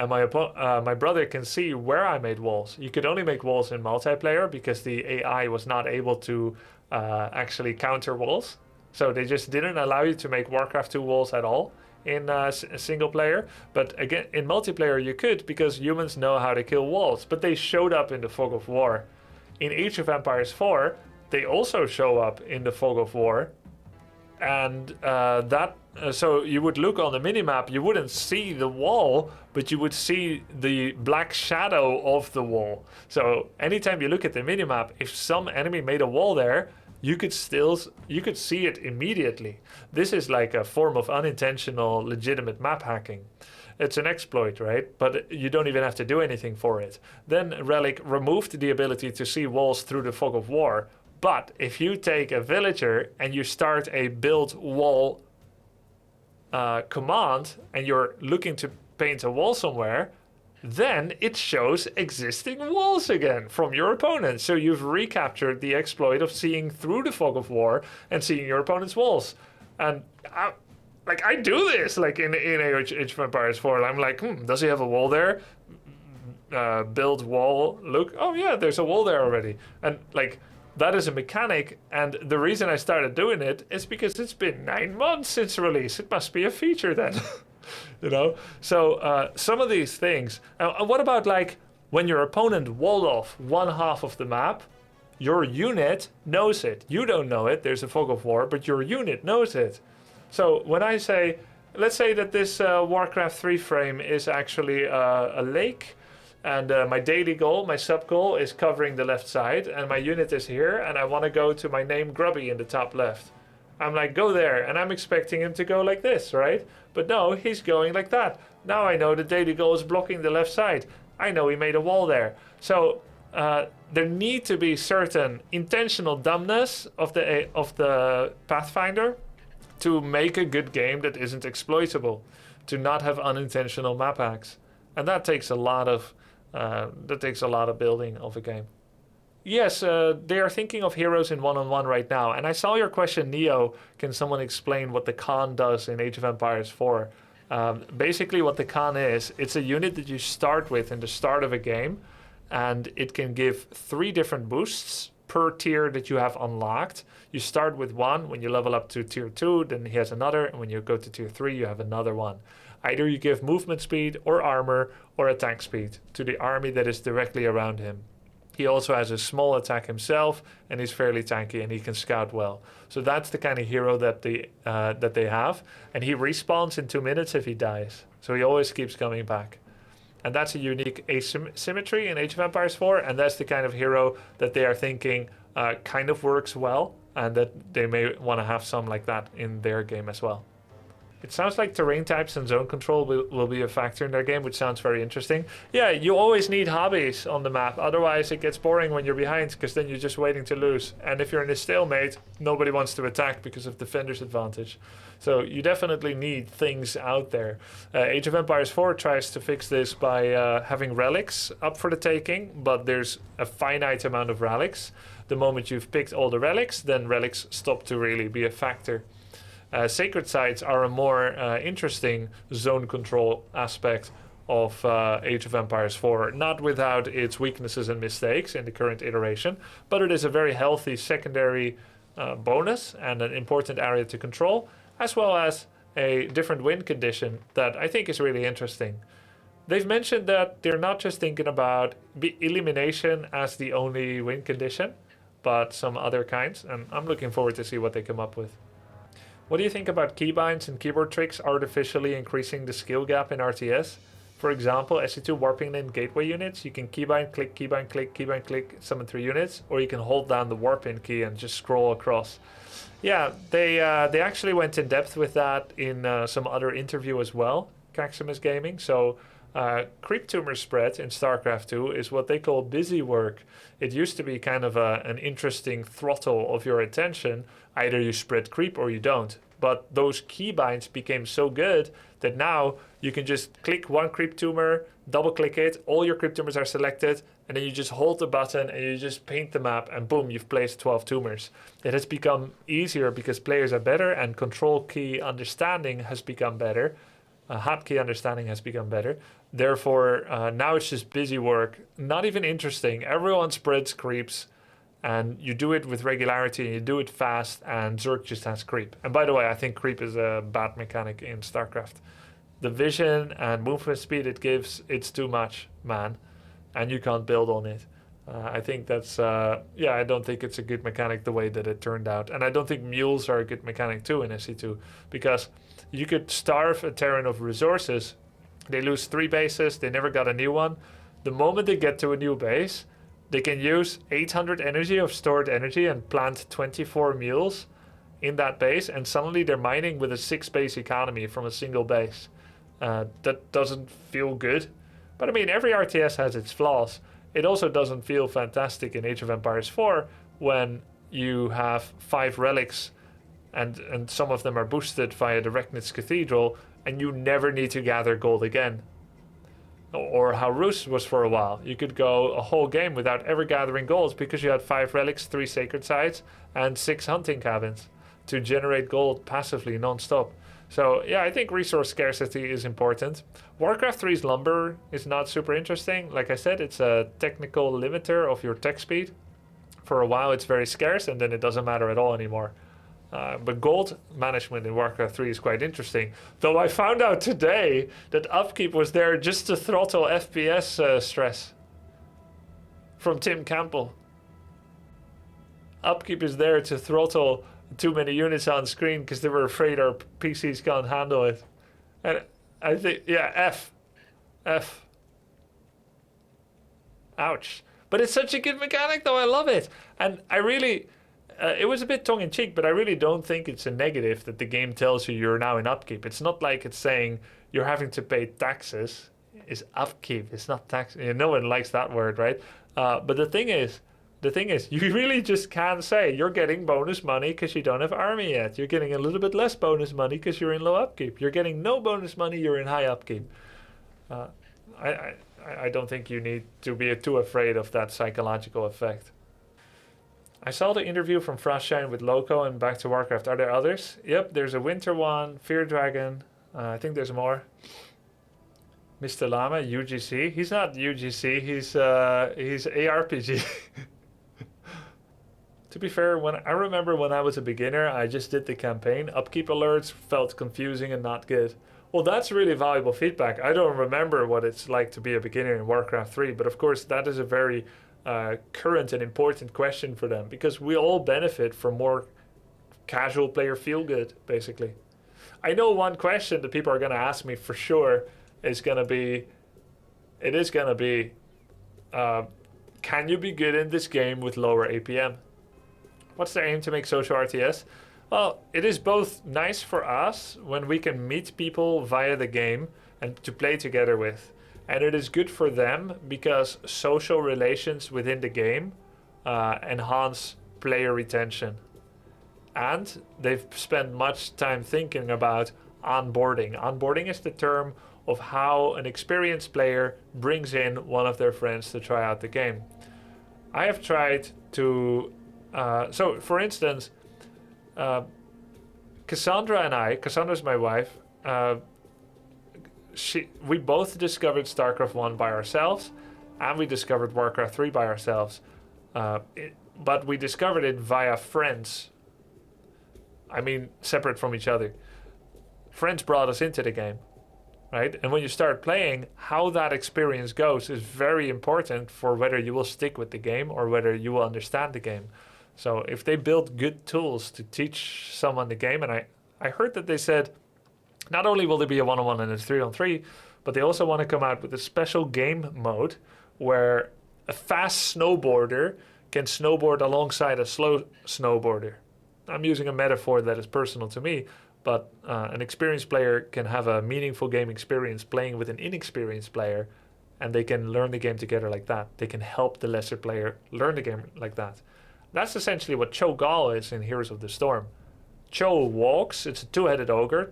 S1: and my brother can see where I made walls. You could only make walls in multiplayer because the AI was not able to actually counter walls. So they just didn't allow you to make Warcraft 2 walls at all in single player. But again, in multiplayer you could, because humans know how to kill walls. But they showed up in the Fog of War. In Age of Empires 4, they also show up in the Fog of War. And so you would look on the minimap, you wouldn't see the wall, but you would see the black shadow of the wall. So anytime you look at the minimap, if some enemy made a wall there, you could see it immediately. This is like a form of unintentional, legitimate map hacking. It's an exploit, right? But you don't even have to do anything for it. Then Relic removed the ability to see walls through the Fog of War. But if you take a villager and you start a build wall command and you're looking to paint a wall somewhere, then it shows existing walls again from your opponent. So you've recaptured the exploit of seeing through the Fog of War and seeing your opponent's walls. And I do this like in Age of Empires 4. I'm like, does he have a wall there? Build wall, look, oh yeah, there's a wall there already. And like, that is a mechanic, and the reason I started doing it is because it's been 9 months since release. It must be a feature then. You know, so some of these things. What about like when your opponent walled off one half of the map, your unit knows it. You don't know it, there's a Fog of War, but your unit knows it. So when I say, let's say that this Warcraft 3 frame is actually a lake, and my daily goal, my sub goal, is covering the left side, and my unit is here, and I want to go to my name Grubby in the top left. I'm like, go there, and I'm expecting him to go like this, right? But no, he's going like that. Now I know the daily goal is blocking the left side. I know he made a wall there. So there need to be certain intentional dumbness of the Pathfinder to make a good game that isn't exploitable, to not have unintentional map hacks, and that takes a lot of building of a game. Yes, they are thinking of heroes in one-on-one right now. And I saw your question, Neo. Can someone explain what the Khan does in Age of Empires 4? Basically, what the Khan is, it's a unit that you start with in the start of a game. And it can give 3 different boosts per tier that you have unlocked. You start with one. When you level up to tier 2, then he has another. And when you go to tier 3, you have another one. Either you give movement speed or armor or attack speed to the army that is directly around him. He also has a small attack himself, and he's fairly tanky, and he can scout well. So that's the kind of hero that they have. And he respawns in 2 minutes if he dies. So he always keeps coming back. And that's a unique asymmetry in Age of Empires 4, and that's the kind of hero that they are thinking kind of works well, and that they may want to have some like that in their game as well. It sounds like terrain types and zone control will be a factor in their game, which sounds very interesting. Yeah, you always need hobbies on the map. Otherwise, it gets boring when you're behind, because then you're just waiting to lose. And if you're in a stalemate, nobody wants to attack because of defender's advantage. So you definitely need things out there. Age of Empires 4 tries to fix this by having relics up for the taking, but there's a finite amount of relics. The moment you've picked all the relics, then relics stop to really be a factor. Sacred sites are a more interesting zone control aspect of Age of Empires 4, not without its weaknesses and mistakes in the current iteration, but it is a very healthy secondary bonus and an important area to control, as well as a different win condition that I think is really interesting. They've mentioned that they're not just thinking about elimination as the only win condition, but some other kinds, and I'm looking forward to see what they come up with. What do you think about keybinds and keyboard tricks artificially increasing the skill gap in RTS? For example, SC2 warping in gateway units, you can keybind, click, keybind, click, keybind, click, summon 3 units, or you can hold down the warp in key and just scroll across. Yeah, they actually went in depth with that in some other interview as well, Caximus Gaming. So creep tumor spread in StarCraft 2 is what they call busy work. It used to be kind of an interesting throttle of your attention. Either you spread creep or you don't. But those keybinds became so good that now you can just click one creep tumor, double click it, all your creep tumors are selected, and then you just hold the button and you just paint the map, and boom, you've placed 12 tumors. It has become easier because players are better and control key understanding has become better. Hotkey understanding has become better, Therefore, now it's just busy work, not even interesting. Everyone spreads creeps, and you do it with regularity, and you do it fast, and Zerg just has creep. And by the way, I think creep is a bad mechanic in StarCraft. The vision and movement speed it gives, it's too much, man. And you can't build on it. I think that's, I don't think it's a good mechanic the way that it turned out. And I don't think mules are a good mechanic too in SC2, because you could starve a Terran of resources. They lose 3 bases, they never got a new one. The moment they get to a new base, they can use 800 energy of stored energy and plant 24 mules in that base, and suddenly they're mining with a 6 base economy from a single base. That doesn't feel good. But I mean, every RTS has its flaws. It also doesn't feel fantastic in Age of Empires 4 when you have 5 relics and some of them are boosted via the Recknitz Cathedral, and you never need to gather gold again. Or how Rus was for a while. You could go a whole game without ever gathering gold because you had 5 relics, 3 sacred sites, and 6 hunting cabins to generate gold passively non-stop. So yeah, I think resource scarcity is important. Warcraft 3's lumber is not super interesting. Like I said, it's a technical limiter of your tech speed. For a while it's very scarce, and then it doesn't matter at all anymore. But gold management in Warcraft 3 is quite interesting. Though I found out today that Upkeep was there just to throttle FPS stress. From Tim Campbell. Upkeep is there to throttle too many units on screen because they were afraid our PCs can't handle it. And I think, yeah, F. Ouch. But it's such a good mechanic though, I love it. And I really... it was a bit tongue-in-cheek, but I really don't think it's a negative that the game tells you you're now in Upkeep. It's not like it's saying you're having to pay taxes. It's Upkeep, it's not tax. No one likes that word, right? But the thing is, you really just can't say you're getting bonus money because you don't have army yet. You're getting a little bit less bonus money because you're in low Upkeep. You're getting no bonus money, you're in high Upkeep. I don't think you need to be too afraid of that psychological effect. I saw the interview from Frostshine with Loco and Back to Warcraft. Are there others? Yep, there's a Winter one, Fear Dragon. I think there's more. Mr. Lama, UGC. He's not UGC, he's ARPG. To be fair, I remember when I was a beginner, I just did the campaign. Upkeep alerts felt confusing and not good. Well, that's really valuable feedback. I don't remember what it's like to be a beginner in Warcraft 3, but of course that is a very current and important question for them, because we all benefit from more casual player feel good, basically. I know one question that people are going to ask me for sure is going to be, can you be good in this game with lower APM? What's their aim to make social RTS? Well, it is both nice for us when we can meet people via the game and to play together with. And it is good for them because social relations within the game enhance player retention. And they've spent much time thinking about onboarding. Onboarding is the term of how an experienced player brings in one of their friends to try out the game. I have tried to... so, for instance, Cassandra and I, Cassandra's my wife, we both discovered StarCraft 1 by ourselves, and we discovered Warcraft 3 by ourselves. But we discovered it via friends. I mean, separate from each other. Friends brought us into the game, right? And when you start playing, how that experience goes is very important for whether you will stick with the game or whether you will understand the game. So if they build good tools to teach someone the game, and I heard that they said, not only will there be a 1-on-1 and a 3-on-3, but they also want to come out with a special game mode where a fast snowboarder can snowboard alongside a slow snowboarder. I'm using a metaphor that is personal to me, but an experienced player can have a meaningful game experience playing with an inexperienced player, and they can learn the game together like that. They can help the lesser player learn the game like that. That's essentially what Cho'Gall is in Heroes of the Storm. Cho walks, it's a two-headed ogre.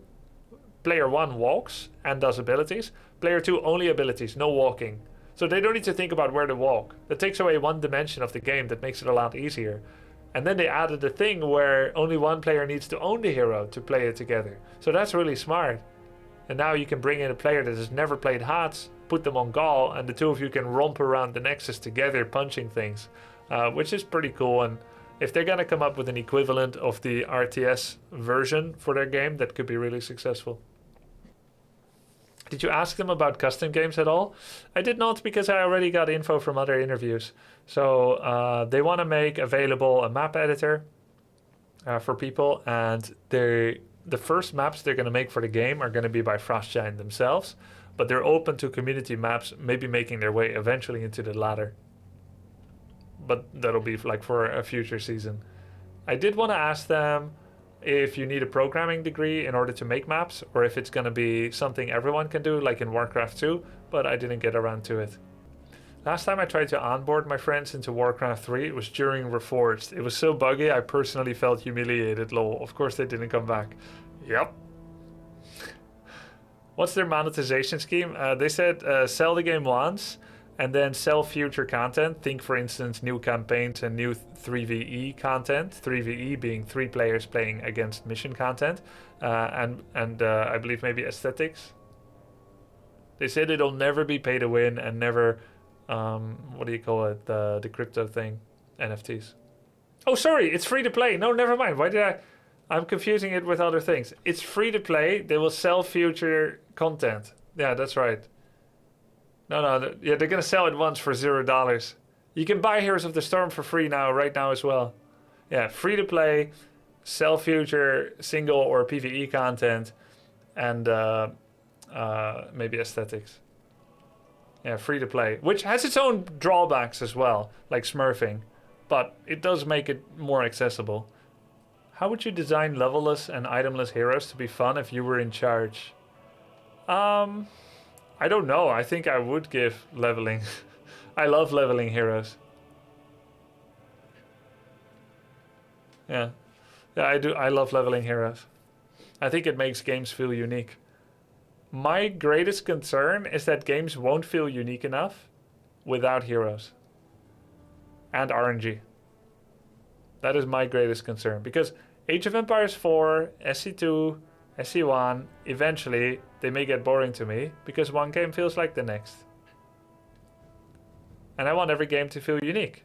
S1: Player 1 walks and does abilities. Player 2 only abilities, no walking. So they don't need to think about where to walk. That takes away one dimension of the game that makes it a lot easier. And then they added the thing where only one player needs to own the hero to play it together. So that's really smart. And now you can bring in a player that has never played HOTS
S5: put them on Gall, and the two of you can romp around the Nexus together, punching things, which is pretty cool. And if they're gonna come up with an equivalent of the RTS version for their game, that could be really successful. Did you ask them about custom games at all? I did not, because I already got info from other interviews. So they want to make available a map editor for people, and the first maps they're going to make for the game are going to be by Frost Giant themselves, but they're open to community maps, maybe making their way eventually into the latter. But that'll be like for a future season. I did want to ask them if you need a programming degree in order to make maps, or if it's going to be something everyone can do, like in Warcraft 2, but I didn't get around to it. Last time I tried to onboard my friends into Warcraft 3, it was during Reforged. It was so buggy, I personally felt humiliated, lol. Of course they didn't come back. Yep. What's their monetization scheme? They said sell the game once, and then sell future content. Think, for instance, new campaigns and new 3ve content. 3ve being 3 players playing against mission content, and I believe maybe aesthetics. They said it'll never be pay to win and never, what do you call it, the crypto thing, NFTs. Oh, sorry, it's free to play. No, never mind. Why did I'm confusing it with other things. It's free to play. They will sell future content. Yeah, that's right. No, yeah, they're gonna sell it once for $0. You can buy Heroes of the Storm for free now, right now as well. Yeah, free to play, sell future single or PvE content, and maybe aesthetics. Yeah, free to play, which has its own drawbacks as well, like smurfing, but it does make it more accessible. How would you design levelless and itemless heroes to be fun if you were in charge? I don't know. I think I would give leveling. I love leveling heroes. Yeah, I do. I love leveling heroes. I think it makes games feel unique. My greatest concern is that games won't feel unique enough without heroes and RNG. That is my greatest concern, because Age of Empires 4, SC2, SC1, eventually they may get boring to me because one game feels like the next. And I want every game to feel unique.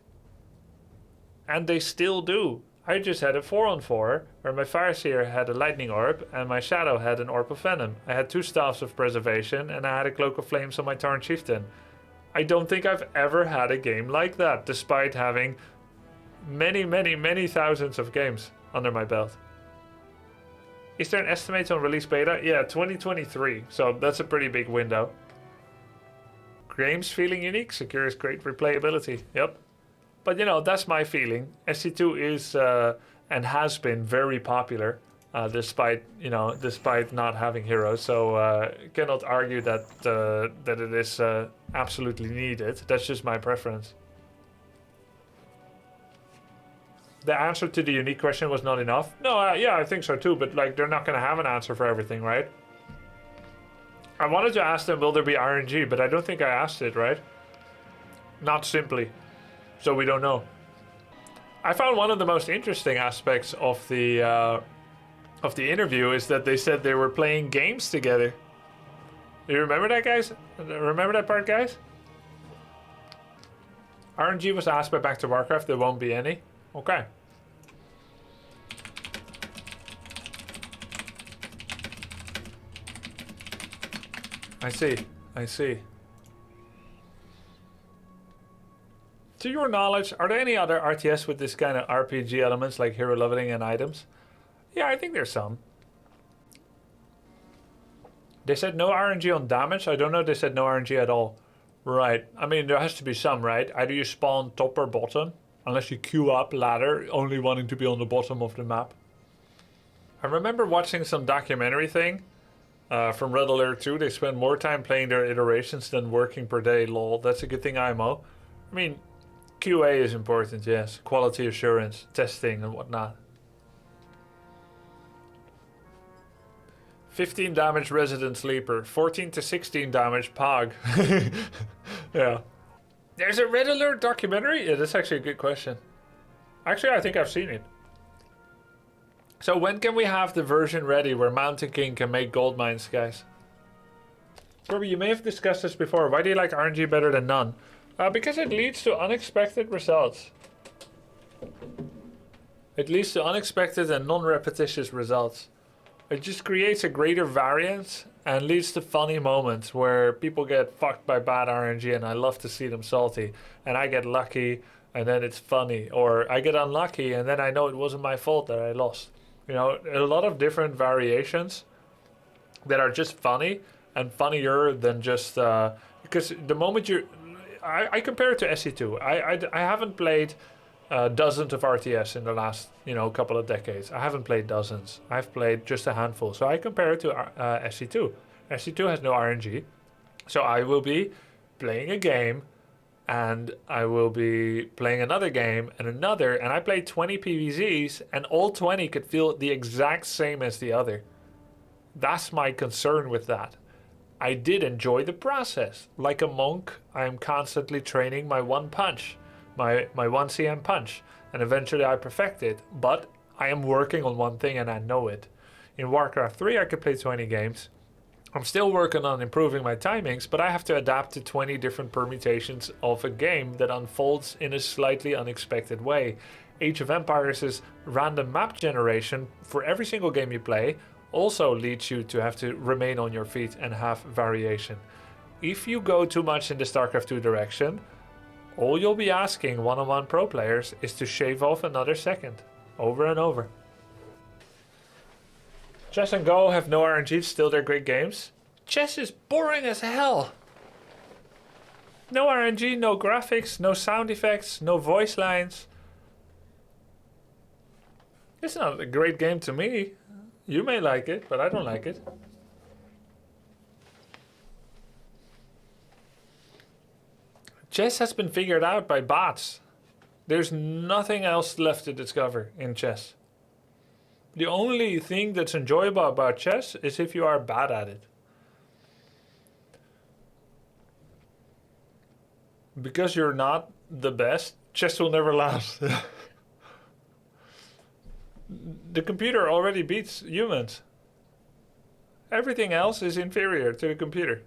S5: And they still do. I just had a 4-on-4 where my Fireseer had a Lightning Orb and my Shadow had an Orb of Venom. I had 2 Staffs of Preservation and I had a Cloak of Flames on my Tarn Chieftain. I don't think I've ever had a game like that, despite having many thousands of games under my belt. Is there an estimate on release beta? Yeah, 2023. So that's a pretty big window. Games feeling unique secures great replayability. Yep. But you know, that's my feeling. SC2 is and has been very popular, despite not having heroes. So cannot argue that that it is absolutely needed. That's just my preference. The answer to the unique question was not enough. No, yeah, I think so too. But like, they're not going to have an answer for everything, right? I wanted to ask them, will there be RNG? But I don't think I asked it, right? Not simply. So we don't know. I found one of the most interesting aspects of the interview is that they said they were playing games together. Do you remember that, guys? Remember that part, guys? RNG was asked by Back to Warcraft. There won't be any. Okay. I see. To your knowledge, are there any other RTS with this kind of RPG elements like hero leveling and items? Yeah, I think there's some. They said no RNG on damage. I don't know if they said no RNG at all. Right. I mean, there has to be some, right? Either you spawn top or bottom. Unless you queue up ladder, only wanting to be on the bottom of the map. I remember watching some documentary thing from Red Alert 2. They spend more time playing their iterations than working per day, lol. That's a good thing, IMO. I mean, QA is important, yes. Quality assurance, testing and whatnot. 15 damage Resident Sleeper, 14 to 16 damage Pog. Yeah. There's a Red Alert documentary? Yeah, that's actually a good question. Actually, I think I've seen it. So when can we have the version ready where Mountain King can make gold mines, guys? Grubby, you may have discussed this before. Why do you like RNG better than none? Because it leads to unexpected results. It leads to unexpected and non-repetitious results. It just creates a greater variance and leads to funny moments where people get fucked by bad RNG and I love to see them salty. And I get lucky and then it's funny. Or I get unlucky and then I know it wasn't my fault that I lost. You know, a lot of different variations that are just funny and funnier than just... because the moment you... I compare it to SE2. I haven't played dozens of RTS in the last couple of decades. I haven't played dozens. I've played just a handful. So I compare it to SE2. SE2 has no RNG. So I will be playing a game and I will be playing another game and another. And I played 20 PVZs and all 20 could feel the exact same as the other. That's my concern with that. I did enjoy the process. Like a monk, I am constantly training my one punch, my 1 CM punch, and eventually I perfect it. But I am working on one thing and I know it. In Warcraft 3, I could play 20 games. I'm still working on improving my timings, but I have to adapt to 20 different permutations of a game that unfolds in a slightly unexpected way. Age of Empires' random map generation for every single game you play also leads you to have to remain on your feet and have variation. If you go too much in the StarCraft 2 direction, all you'll be asking one-on-one pro players is to shave off another second, over and over. Chess and Go have no RNG, still they're great games. Chess is boring as hell. No RNG, no graphics, no sound effects, no voice lines. It's not a great game to me. You may like it, but I don't like it. Chess has been figured out by bots. There's nothing else left to discover in chess. The only thing that's enjoyable about chess is if you are bad at it. Because you're not the best, chess will never last. The computer already beats humans. Everything else is inferior to the computer.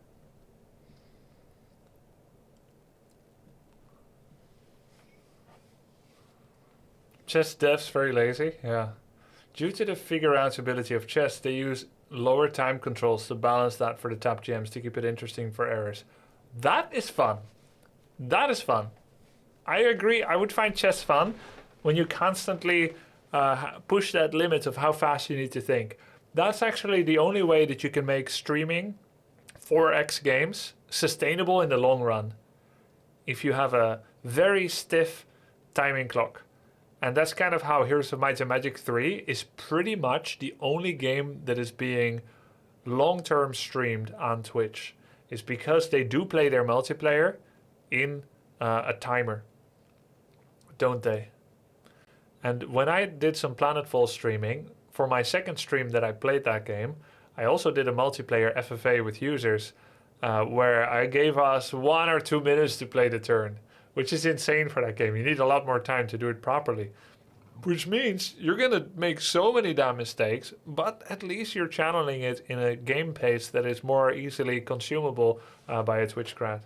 S5: Chess devs very lazy, yeah. Due to the figure-out ability of chess, they use lower time controls to balance that for the top GMs to keep it interesting for errors. That is fun. That is fun. I agree, I would find chess fun when you constantly push that limit of how fast you need to think. That's actually the only way that you can make streaming 4x games sustainable in the long run. If you have a very stiff timing clock. And that's kind of how Heroes of Might and Magic 3 is pretty much the only game that is being long-term streamed on Twitch. Is because they do play their multiplayer in a timer. Don't they? And when I did some Planetfall streaming, for my second stream that I played that game, I also did a multiplayer FFA with users where I gave us 1 or 2 minutes to play the turn, which is insane for that game. You need a lot more time to do it properly, which means you're going to make so many damn mistakes, but at least you're channeling it in a game pace that is more easily consumable by a Twitch crowd.